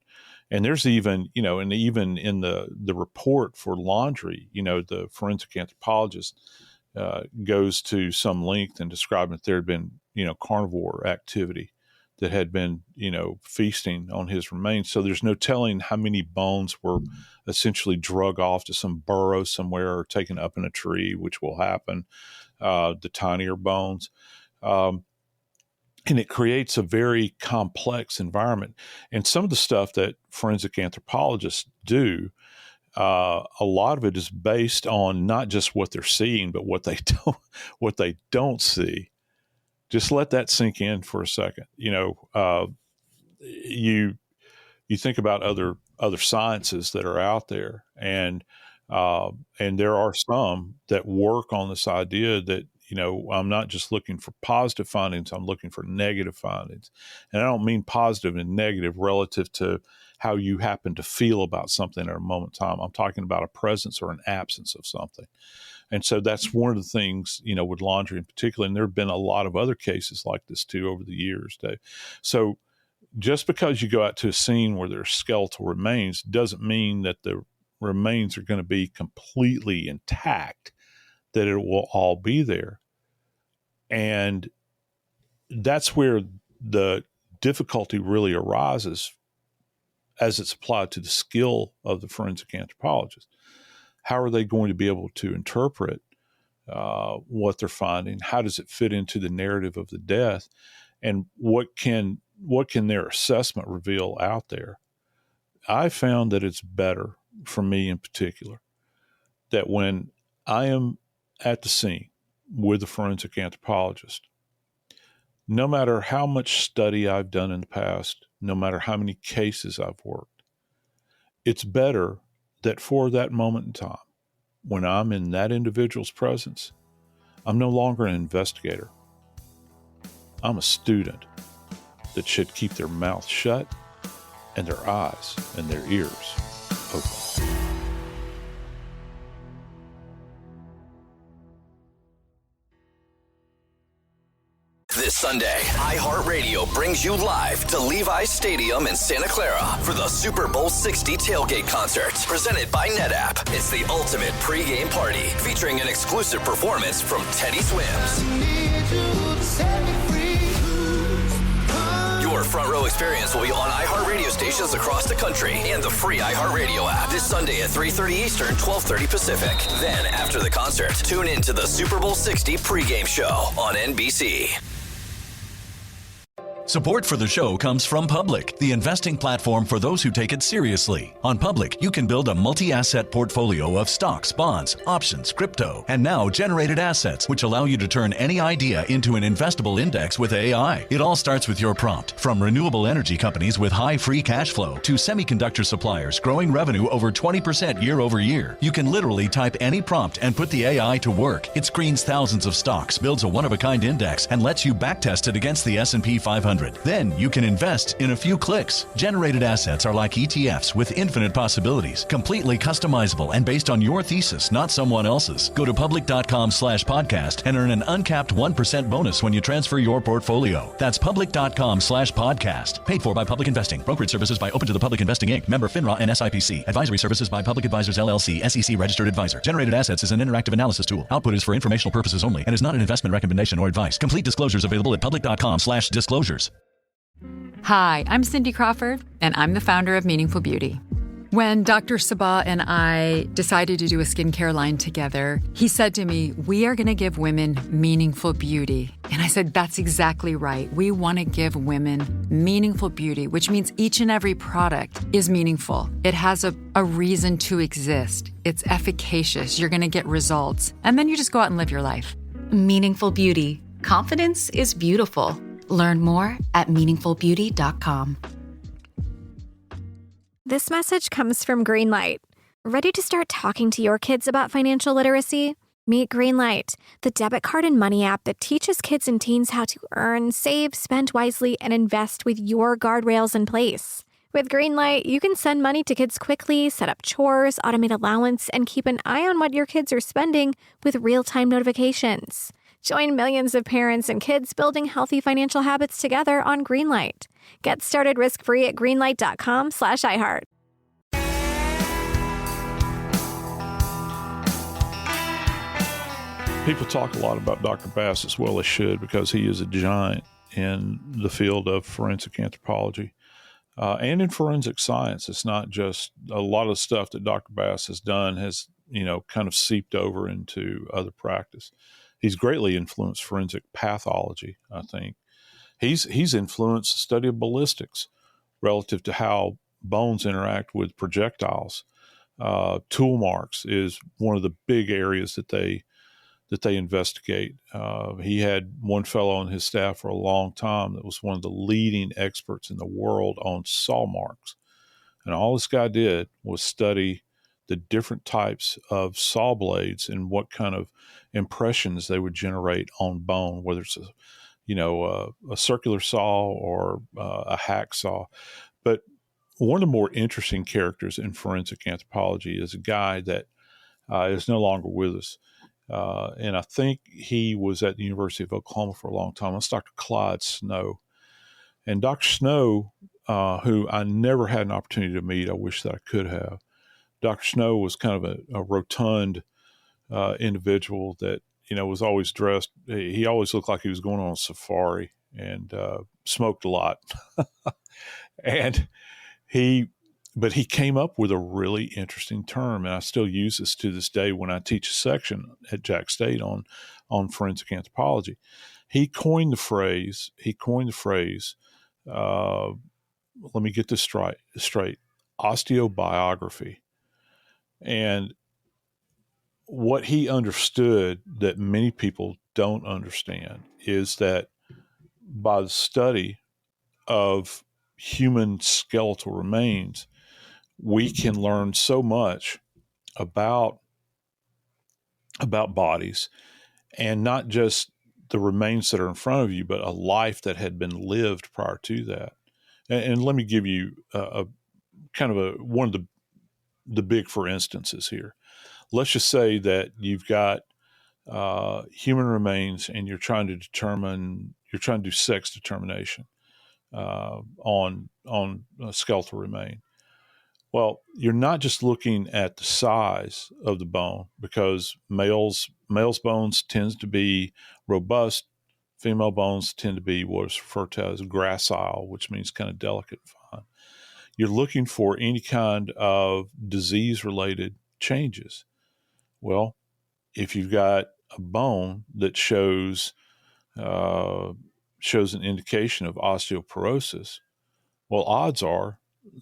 And there's even, and even in the report for Laundrie, the forensic anthropologist goes to some length in describing that there had been, carnivore activity that had been, feasting on his remains. So there's no telling how many bones were essentially drug off to some burrow somewhere or taken up in a tree, which will happen, the tinier bones. And it creates a very complex environment. And some of the stuff that forensic anthropologists do, a lot of it is based on not just what they're seeing, but what they don't see. Just let that sink in for a second. You think about other sciences that are out there, and there are some that work on this idea that, I'm not just looking for positive findings, I'm looking for negative findings. And I don't mean positive and negative relative to how you happen to feel about something at a moment in time. I'm talking about a presence or an absence of something. And so that's one of the things, with Laundrie in particular, and there have been a lot of other cases like this too over the years, Dave. So just because you go out to a scene where there's skeletal remains doesn't mean that the remains are going to be completely intact, that it will all be there. And that's where the difficulty really arises as it's applied to the skill of the forensic anthropologist. How are they going to be able to interpret what they're finding? How does it fit into the narrative of the death? And what can their assessment reveal out there? I found that it's better, for me in particular, that when I am at the scene with a forensic anthropologist, no matter how much study I've done in the past, no matter how many cases I've worked, it's better that for that moment in time, when I'm in that individual's presence, I'm no longer an investigator. I'm a student that should keep their mouth shut and their eyes and their ears open. This Sunday, iHeartRadio brings you live to Levi's Stadium in Santa Clara for the Super Bowl 60 tailgate concert, presented by NetApp. It's the ultimate pregame party, featuring an exclusive performance from Teddy Swims. Your front row experience will be on iHeartRadio stations across the country and the free iHeartRadio app this Sunday at 3:30 Eastern, 12:30 Pacific. Then, after the concert, tune in to the Super Bowl 60 pregame show on NBC. Support for the show comes from Public, the investing platform for those who take it seriously. On Public, you can build a multi-asset portfolio of stocks, bonds, options, crypto, and now generated assets, which allow you to turn any idea into an investable index with AI. It all starts with your prompt. From renewable energy companies with high free cash flow to semiconductor suppliers growing revenue over 20% year over year, you can literally type any prompt and put the AI to work. It screens thousands of stocks, builds a one-of-a-kind index, and lets you backtest it against the S&P 500. Then you can invest in a few clicks. Generated assets are like ETFs with infinite possibilities, completely customizable and based on your thesis, not someone else's. Go to public.com/podcast and earn an uncapped 1% bonus when you transfer your portfolio. That's public.com/podcast. Paid for by Public Investing. Brokerage services by Open to the Public Investing Inc. Member FINRA and SIPC. Advisory services by Public Advisors LLC, SEC registered advisor. Generated assets is an interactive analysis tool. Output is for informational purposes only and is not an investment recommendation or advice. Complete disclosures available at public.com/disclosures. Hi, I'm Cindy Crawford, and I'm the founder of Meaningful Beauty. When Dr. Sabah and I decided to do a skincare line together, he said to me, "We are going to give women meaningful beauty." And I said, "That's exactly right. We want to give women meaningful beauty, which means each and every product is meaningful. It has a reason to exist. It's efficacious. You're going to get results. And then you just go out and live your life." Meaningful Beauty. Confidence is beautiful. Learn more at meaningfulbeauty.com. This message comes from Greenlight. Ready to start talking to your kids about financial literacy? Meet Greenlight, the debit card and money app that teaches kids and teens how to earn, save, spend wisely, and invest with your guardrails in place. With Greenlight, you can send money to kids quickly, set up chores, automate allowance, and keep an eye on what your kids are spending with real-time notifications. Join millions of parents and kids building healthy financial habits together on Greenlight. Get started risk-free at greenlight.com/iHeart. People talk a lot about Dr. Bass, as well as should, because he is a giant in the field of forensic anthropology and in forensic science. It's not just a lot of stuff that Dr. Bass has done has, kind of seeped over into other practice. He's greatly influenced forensic pathology, I think. He's influenced the study of ballistics relative to how bones interact with projectiles. Tool marks is one of the big areas that they investigate. He had one fellow on his staff for a long time that was one of the leading experts in the world on saw marks. And all this guy did was study the different types of saw blades and what kind of impressions they would generate on bone, whether it's a circular saw or a hacksaw. But one of the more interesting characters in forensic anthropology is a guy that is no longer with us. And I think he was at the University of Oklahoma for a long time. That's Dr. Clyde Snow. And Dr. Snow, who I never had an opportunity to meet, I wish that I could have. Dr. Snow was kind of a rotund individual that, was always dressed. He always looked like he was going on a safari and smoked a lot. But he came up with a really interesting term, and I still use this to this day when I teach a section at Jack State on forensic anthropology. He coined the phrase, let me get this straight, osteobiography. And what he understood that many people don't understand is that by the study of human skeletal remains, we can learn so much about bodies, and not just the remains that are in front of you, but a life that had been lived prior to that. And let me give you one of the big for instances here. Let's just say that you've got human remains and you're trying to determine, You're trying to do sex determination on a skeletal remain. Well, you're not just looking at the size of the bone, because males' bones tends to be robust. Female bones tend to be what is referred to as gracile, which means kind of delicate and fine. You're looking for any kind of disease-related changes. Well, if you've got a bone that shows an indication of osteoporosis, well, odds are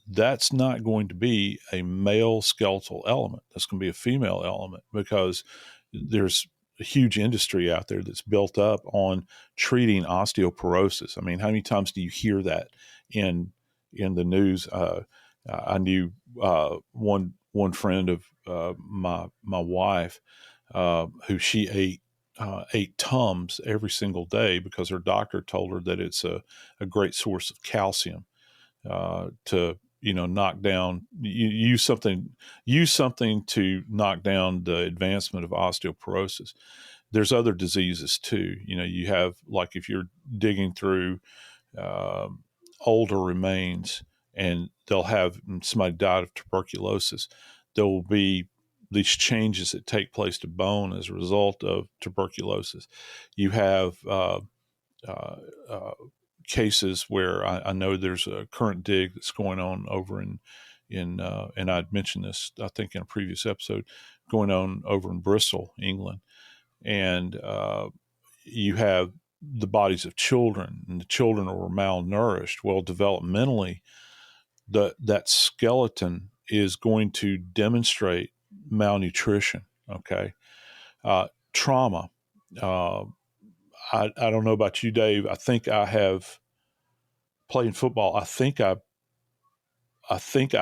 that's not going to be a male skeletal element. That's going to be a female element, because there's a huge industry out there that's built up on treating osteoporosis. I mean, how many times do you hear that in the news? I knew one friend of my wife who she ate Tums every single day because her doctor told her that it's a great source of calcium. To knock down, use something to knock down the advancement of osteoporosis. There's other diseases too. You have, like, if you're digging through older remains and they'll have somebody died of tuberculosis, there will be these changes that take place to bone as a result of tuberculosis. You have cases where I know there's a current dig that's going on over in and I'd mentioned this, I think, in a previous episode, going on over in Bristol, England. And you have the bodies of children, and the children are malnourished. Well, developmentally, that skeleton is going to demonstrate malnutrition. Okay. Trauma. I don't know about you, Dave. I think I have playing football. I think I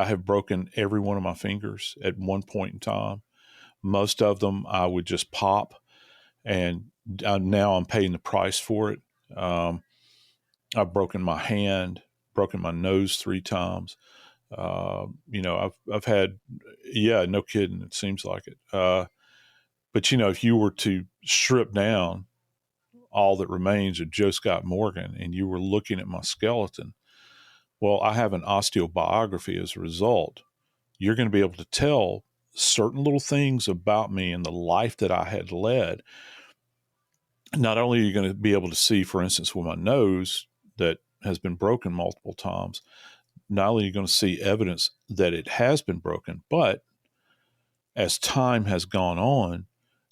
have broken every one of my fingers at one point in time. Most of them I would just pop, and now I'm paying the price for it. I've broken my hand, broken my nose 3 times. I've had, no kidding. It seems like it. But if you were to strip down all that remains of Joe Scott Morgan and you were looking at my skeleton, well, I have an osteobiography as a result. You're going to be able to tell certain little things about me and the life that I had led. Not only are you going to be able to see, for instance, with my nose that has been broken multiple times, not only are you going to see evidence that it has been broken, but as time has gone on,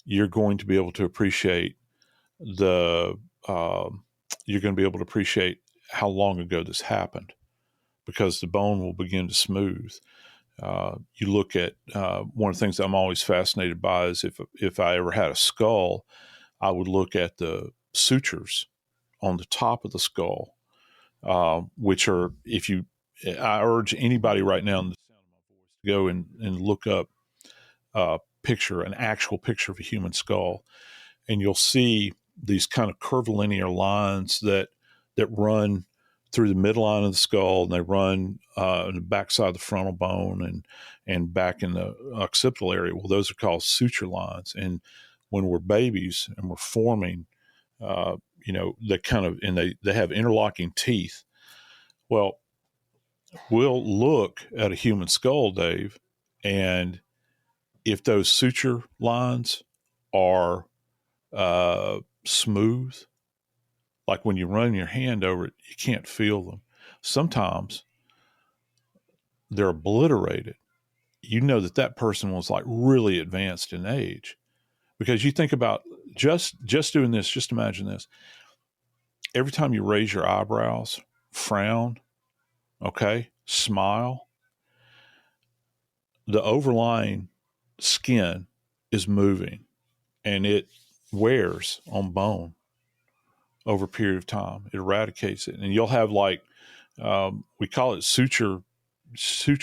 you're going to be able to appreciate how long ago this happened, because the bone will begin to smooth. You look at one of the things I'm always fascinated by is if I ever had a skull, I would look at the sutures on the top of the skull, which are, I urge anybody right now in the sound of my voice to go and look up an actual picture of a human skull, and you'll see these kind of curvilinear lines that run through the midline of the skull, and they run in the backside of the frontal bone and back in the occipital area. Well, those are called suture lines. And when we're babies and we're forming, they kind of, and they have interlocking teeth. Well, we'll look at a human skull, Dave, and if those suture lines are smooth, like when you run your hand over it, you can't feel them. Sometimes they're obliterated. You know that person was like really advanced in age, because you think about just doing this. Just imagine this. Every time you raise your eyebrows, frown, okay, smile, the overlying skin is moving, and it wears on bone over a period of time. It eradicates it. And you'll have, like, we call it suture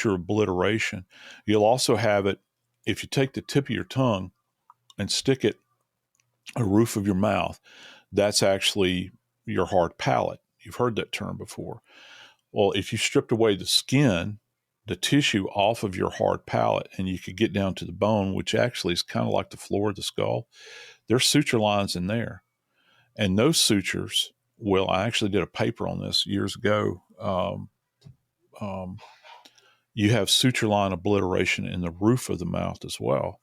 obliteration. You'll also have it if you take the tip of your tongue and stick it a roof of your mouth. That's actually your hard palate. You've heard that term before. Well, if you stripped away the skin, the tissue off of your hard palate, and you could get down to the bone, which actually is kind of like the floor of the skull, there's suture lines in there. And those sutures Well, I actually did a paper on this years ago. You have suture line obliteration in the roof of the mouth as well.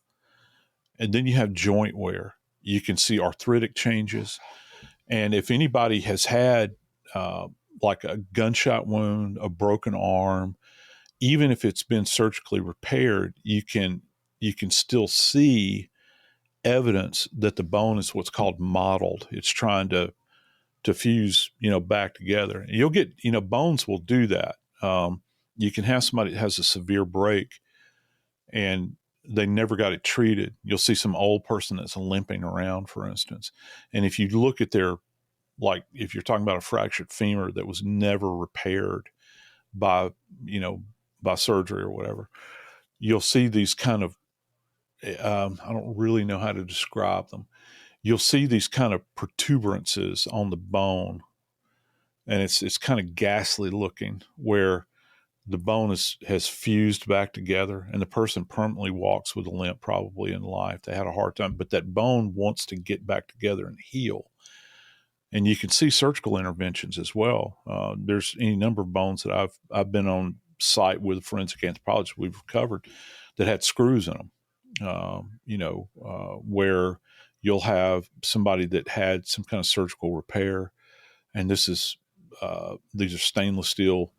And then you have joint wear. You can see arthritic changes. And if anybody has had like a gunshot wound, a broken arm, even if it's been surgically repaired, you can still see evidence that the bone is what's called mottled. It's trying to fuse, back together. And you'll get, bones will do that. You can have somebody that has a severe break and they never got it treated. You'll see some old person that's limping around, for instance. And if you look at their, like if you're talking about a fractured femur that was never repaired by surgery or whatever, you'll see these kind of, I don't really know how to describe them. You'll see these kind of protuberances on the bone, and it's kind of ghastly looking, where the bone has fused back together, and the person permanently walks with a limp probably in life. They had a hard time, but that bone wants to get back together and heal. And you can see surgical interventions as well. There's any number of bones that I've been on site with forensic anthropologists we've recovered that had screws in them, where you'll have somebody that had some kind of surgical repair, and these are stainless steel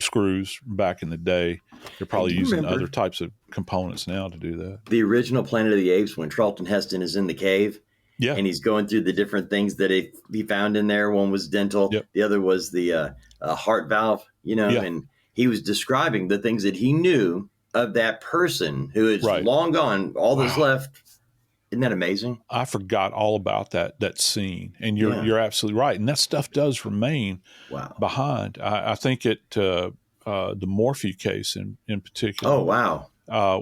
screws back in the day. They're probably using other types of components now to do that. The original Planet of the Apes, when Charlton Heston is in the cave, and he's going through the different things that he found in there. One was dental, the other was the heart valve, and he was describing the things that he knew of that person who is long gone, all that's left. Isn't that amazing? I forgot all about that scene, and you're absolutely right. And that stuff does remain behind. I think the Morphew case in particular. Oh, wow.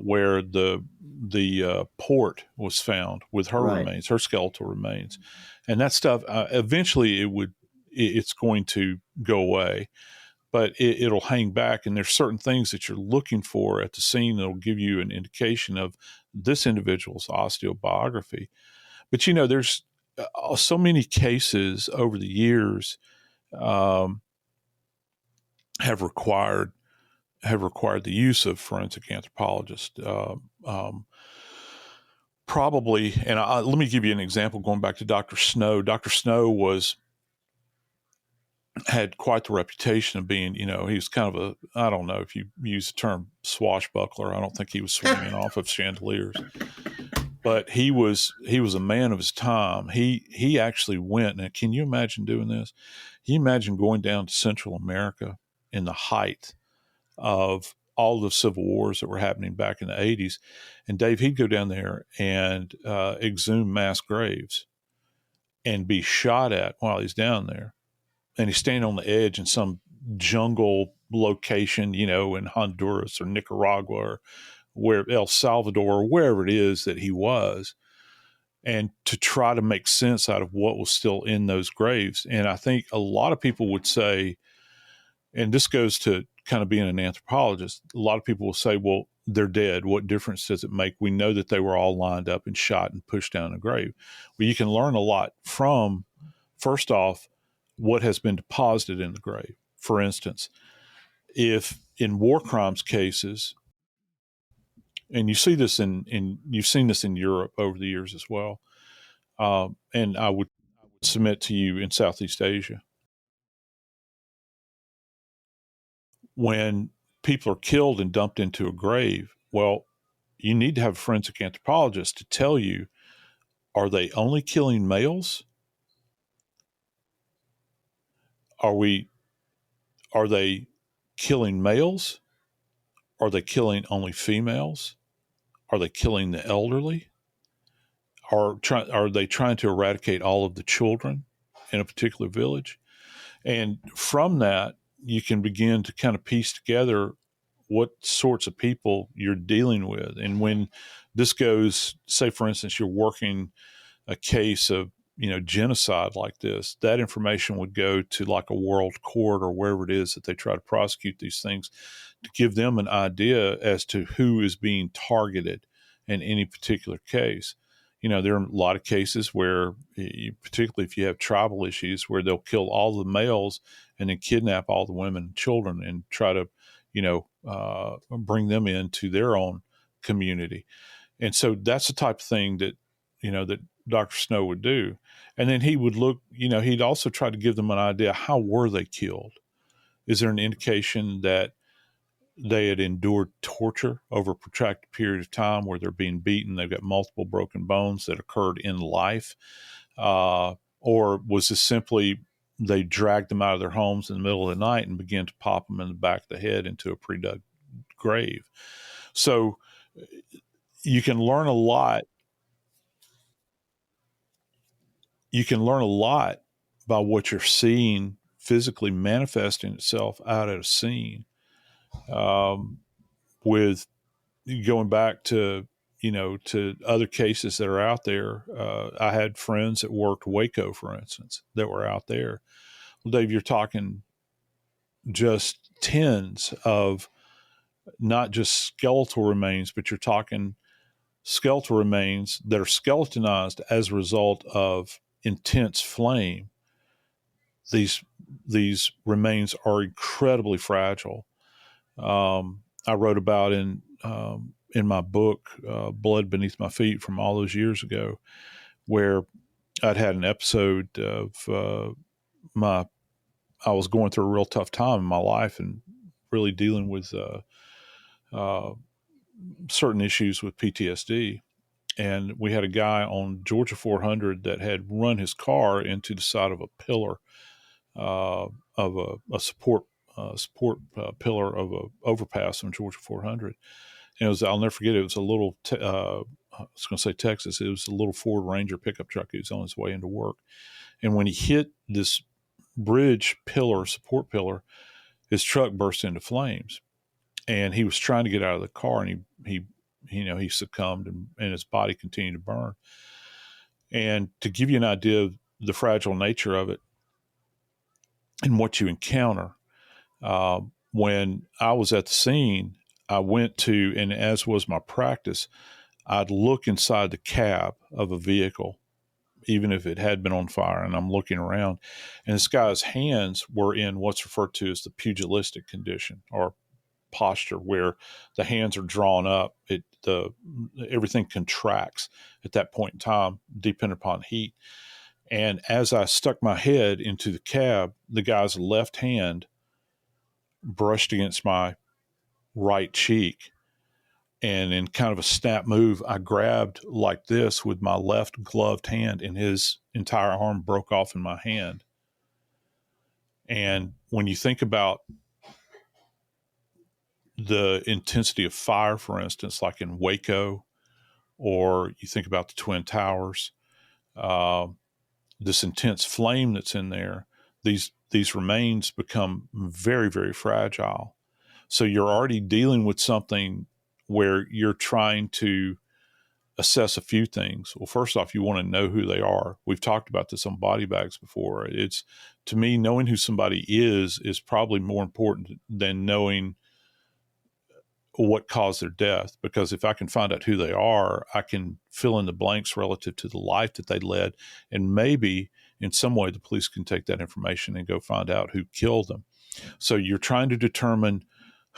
Where the port was found with her remains, her skeletal remains, and that stuff. Eventually, it's going to go away, but it'll hang back. And there's certain things that you're looking for at the scene that'll give you an indication of this individual's osteobiography. But there's so many cases over the years have required the use of forensic anthropologists. Probably, and let me give you an example. Going back to Dr. Snow, Dr. Snow had quite the reputation of being, he was kind of I don't know if you use the term swashbuckler. I don't think he was swinging off of chandeliers, but he was a man of his time. He actually went, and can you imagine doing this? Can you imagine going down to Central America in the height of all the civil wars that were happening back in the 80s? And Dave, he'd go down there and exhume mass graves and be shot at while he's down there. And he's standing on the edge in some jungle location, in Honduras or Nicaragua or where El Salvador or wherever it is that he was, and to try to make sense out of what was still in those graves. And I think a lot of people would say, and this goes to kind of being an anthropologist, a lot of people will say, well, they're dead. What difference does it make? We know that they were all lined up and shot and pushed down a grave. Well, you can learn a lot from, first off, what has been deposited in the grave. For instance, if in war crimes cases, and you see this you've seen this in Europe over the years as well, and I would submit to you in Southeast Asia, when people are killed and dumped into a grave, well, you need to have a forensic anthropologist to tell you, are they only killing males? Are they killing males? Are they killing only females? Are they killing the elderly? Are they trying to eradicate all of the children in a particular village? And from that, you can begin to kind of piece together what sorts of people you're dealing with. And when this goes, say, for instance, you're working a case of, genocide like this, that information would go to like a world court or wherever it is that they try to prosecute these things, to give them an idea as to who is being targeted in any particular case. There are a lot of cases where, particularly if you have tribal issues, where they'll kill all the males and then kidnap all the women and children and try to, bring them into their own community. And so that's the type of thing that, that Dr. Snow would do. And then he would look, he'd also try to give them an idea, how were they killed? Is there an indication that they had endured torture over a protracted period of time where they're being beaten? They've got multiple broken bones that occurred in life. Or was this simply they dragged them out of their homes in the middle of the night and began to pop them in the back of the head into a pre-dug grave? So you can learn a lot. You can learn a lot by what you're seeing physically manifesting itself out at a scene. With going back to, to other cases that are out there. I had friends that worked Waco, for instance, that were out there. Well, Dave, you're talking just tens of not just skeletal remains, but you're talking skeletal remains that are skeletonized as a result of intense flame. These remains are incredibly fragile. I wrote about in my book, Blood Beneath My Feet, from all those years ago, where I'd had an episode of I was going through a real tough time in my life and really dealing with certain issues with PTSD. And we had a guy on Georgia 400 that had run his car into the side of a pillar of a support pillar of a overpass on Georgia 400. And I'll never forget it. It was a little, I was going to say Texas. It was a little Ford Ranger pickup truck. He was on his way into work. And when he hit this bridge pillar, support pillar, his truck burst into flames. And he was trying to get out of the car, and he succumbed, and his body continued to burn. And to give you an idea of the fragile nature of it and what you encounter, when I was at the scene, I went to, and as was my practice, I'd look inside the cab of a vehicle, even if it had been on fire, and I'm looking around, and this guy's hands were in what's referred to as the pugilistic condition, or posture, where the hands are drawn up. Everything contracts at that point in time, depending upon heat. And as I stuck my head into the cab, the guy's left hand brushed against my right cheek. And in kind of a snap move, I grabbed like this with my left gloved hand, and his entire arm broke off in my hand. And when you think about the intensity of fire, for instance, like in Waco, or you think about the Twin Towers, this intense flame that's in there, these remains become very, very fragile. So you're already dealing with something where you're trying to assess a few things. Well, first off, you want to know who they are. We've talked about this on body bags before. It's, to me, knowing who somebody is probably more important than knowing what caused their death, because if I can find out who they are, I can fill in the blanks relative to the life that they led, and maybe in some way the police can take that information and go find out who killed them. So you're trying to determine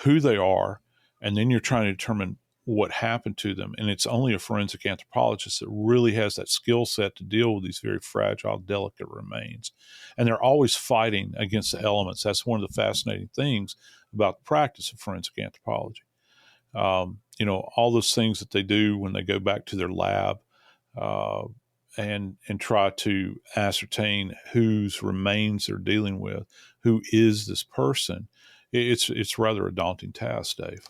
who they are, and then you're trying to determine what happened to them. And it's only a forensic anthropologist that really has that skill set to deal with these very fragile, delicate remains. And they're always fighting against the elements. That's one of the fascinating things about the practice of forensic anthropology. All those things that they do when they go back to their lab and try to ascertain whose remains they're dealing with, who is this person. It's rather a daunting task, Dave.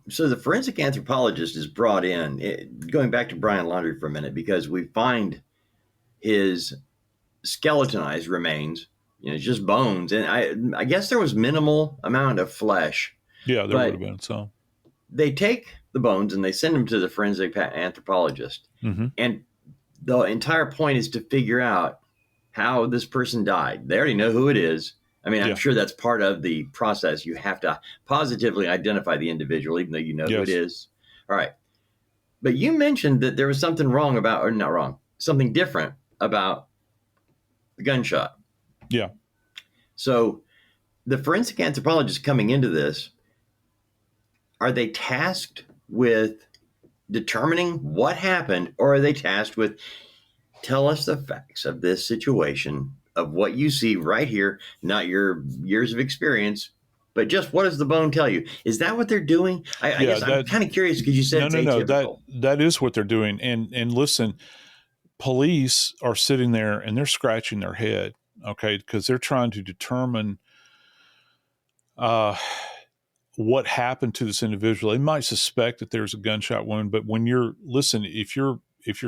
So the forensic anthropologist is brought in, going back to Brian Laundrie for a minute, because we find his skeletonized remains, just bones. And I guess there was minimal amount of flesh. Yeah, there would have been some. They take the bones and they send them to the forensic anthropologist. Mm-hmm. And the entire point is to figure out how this person died. They already know who it is. I mean, I'm sure that's part of the process. You have to positively identify the individual, even though you know who it is. All right. But you mentioned that there was something wrong about, or not wrong, something different about the gunshot. Yeah. So the forensic anthropologists coming into this, are they tasked with determining what happened, or are they tasked with tell us the facts of this situation, of what you see right here, not your years of experience, but just what does the bone tell you? Is that what they're doing? I guess I'm kind of curious because you said it's atypical. That is what they're doing. And listen, police are sitting there and they're scratching their head, okay, because they're trying to determine what happened to this individual. They might suspect that there's a gunshot wound, but when if you're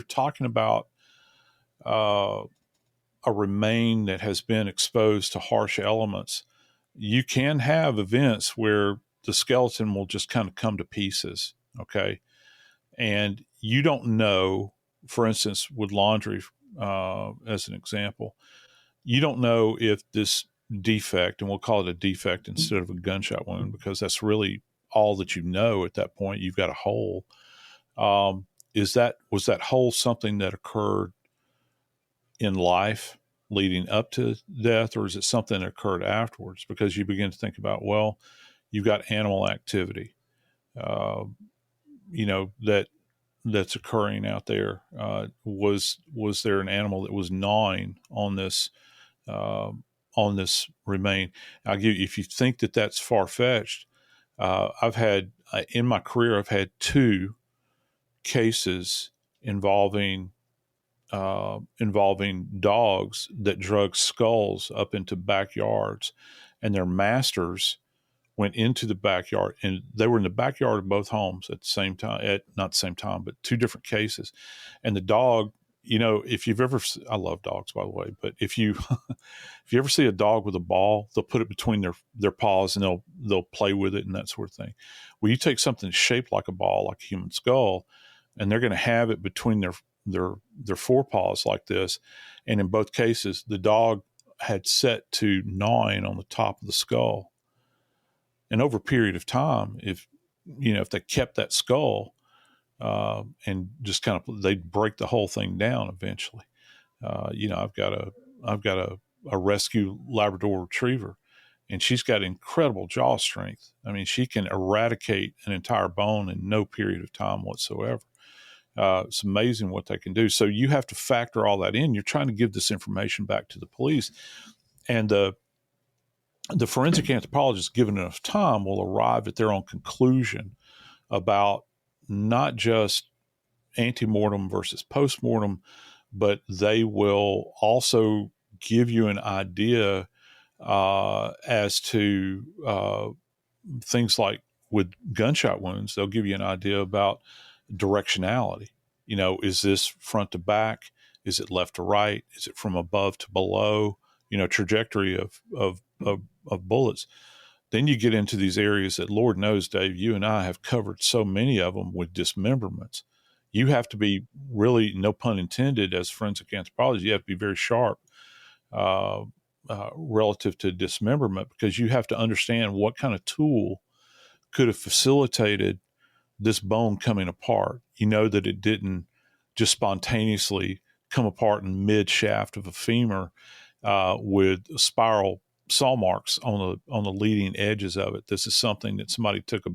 talking about a remain that has been exposed to harsh elements, you can have events where the skeleton will just kind of come to pieces, okay? And you don't know, for instance, with laundry, as an example, you don't know if this defect, and we'll call it a defect instead of a gunshot wound, because that's really all that you know at that point. You've got a hole. Was that hole something that occurred in life leading up to death, or is it something that occurred afterwards? Because you begin to think about, well, you've got animal activity, that's occurring out there. Was there an animal that was gnawing on this remain? If you think that that's far-fetched, in my career, I've had 2 cases involving dogs that drug skulls up into backyards, and their masters went into the backyard, and they were in the backyard of both homes at the same time, not the same time, but 2 different cases. And the dog, if you've ever, I love dogs, by the way, but if you ever see a dog with a ball, they'll put it between their paws and they'll play with it and that sort of thing. Well, you take something shaped like a ball, like a human skull, and they're going to have it between their forepaws like this. And in both cases, the dog had set to gnawing on the top of the skull. And over a period of time, if they kept that skull, and just kind of, they'd break the whole thing down eventually. I've got a rescue Labrador Retriever, and she's got incredible jaw strength. I mean, she can eradicate an entire bone in no period of time whatsoever. It's amazing what they can do. So you have to factor all that in. You're trying to give this information back to the police, and the forensic anthropologist, given enough time, will arrive at their own conclusion about not just antemortem versus postmortem, but they will also give you an idea as to things like with gunshot wounds. They'll give you an idea about directionality. Is this front to back? Is it left to right? Is it from above to below? Trajectory of bullets. Then you get into these areas that, Lord knows, Dave, you and I have covered so many of them with dismemberments. You have to be really, no pun intended, as forensic anthropology, you have to be very sharp relative to dismemberment, because you have to understand what kind of tool could have facilitated this bone coming apart. That it didn't just spontaneously come apart in mid-shaft of a femur with spiral saw marks on the leading edges of it. This is something that somebody took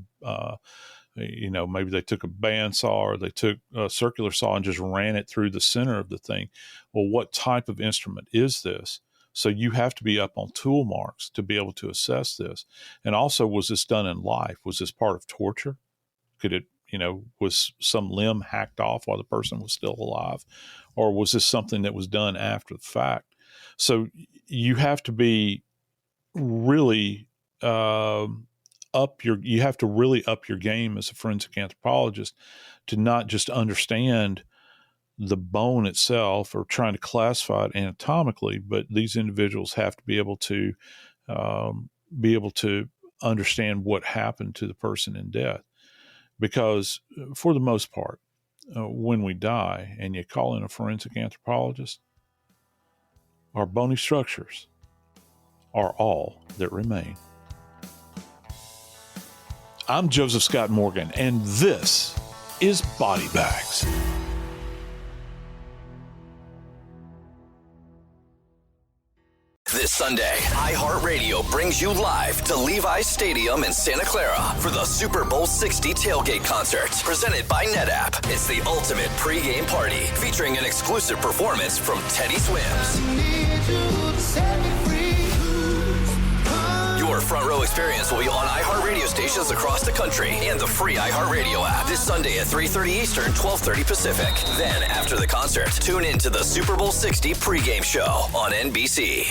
maybe they took a bandsaw, or they took a circular saw and just ran it through the center of the thing. Well, what type of instrument is this? So you have to be up on tool marks to be able to assess this. And also, was this done in life? Was this part of torture? Could it, was some limb hacked off while the person was still alive? Or was this something that was done after the fact? So you have to be really you have to really up your game as a forensic anthropologist to not just understand the bone itself or trying to classify it anatomically, but these individuals have to be able to understand what happened to the person in death. Because for the most part, when we die and you call in a forensic anthropologist, our bony structures are all that remain. I'm Joseph Scott Morgan, and this is body bags. This Sunday, iHeartRadio brings you live to Levi's Stadium in Santa Clara for the Super Bowl 60 tailgate concert, presented by NetApp. It's the ultimate pregame party, featuring an exclusive performance from Teddy Swims. Your front row experience will be on iHeartRadio stations across the country and the free iHeartRadio app this Sunday at 3:30 Eastern, 12:30 Pacific. Then, after the concert, tune in to the Super Bowl 60 pregame show on NBC.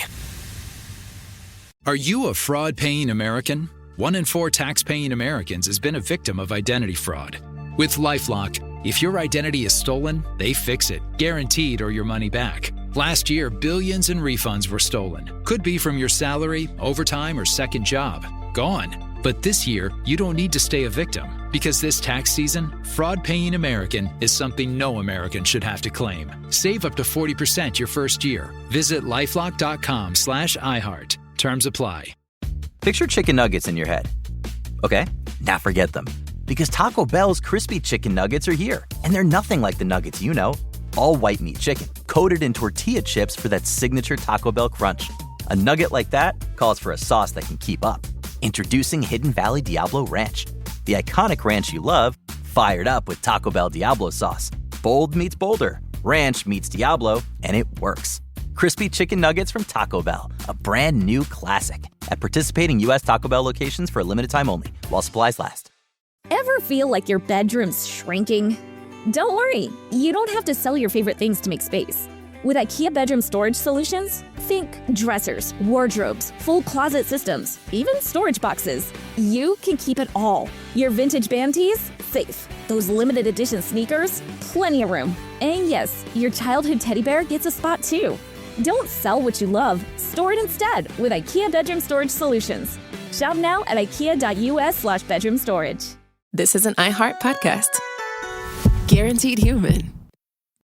Are you a fraud-paying American? 1 in 4 tax-paying Americans has been a victim of identity fraud. With LifeLock, if your identity is stolen, they fix it, guaranteed, or your money back. Last year, billions in refunds were stolen. Could be from your salary, overtime, or second job. Gone. But this year, you don't need to stay a victim, because this tax season, fraud-paying American is something no American should have to claim. Save up to 40% your first year. Visit lifelock.com/iHeart. Terms apply. Picture chicken nuggets in your head. Okay, now forget them. Because Taco Bell's crispy chicken nuggets are here. And they're nothing like the nuggets you know. All white meat chicken, coated in tortilla chips for that signature Taco Bell crunch. A nugget like that calls for a sauce that can keep up. Introducing Hidden Valley Diablo Ranch. The iconic ranch you love, fired up with Taco Bell Diablo sauce. Bold meets bolder. Ranch meets Diablo, and it works. Crispy chicken nuggets from Taco Bell, a brand new classic. At participating U.S. Taco Bell locations for a limited time only, while supplies last. Ever feel like your bedroom's shrinking? Don't worry, you don't have to sell your favorite things to make space. With IKEA Bedroom Storage Solutions, think dressers, wardrobes, full closet systems, even storage boxes. You can keep it all. Your vintage band tees? Safe. Those limited edition sneakers? Plenty of room. And yes, your childhood teddy bear gets a spot too. Don't sell what you love. Store it instead with IKEA Bedroom Storage Solutions. Shop now at ikea.us/bedroom storage. This is an iHeart podcast. Guaranteed human.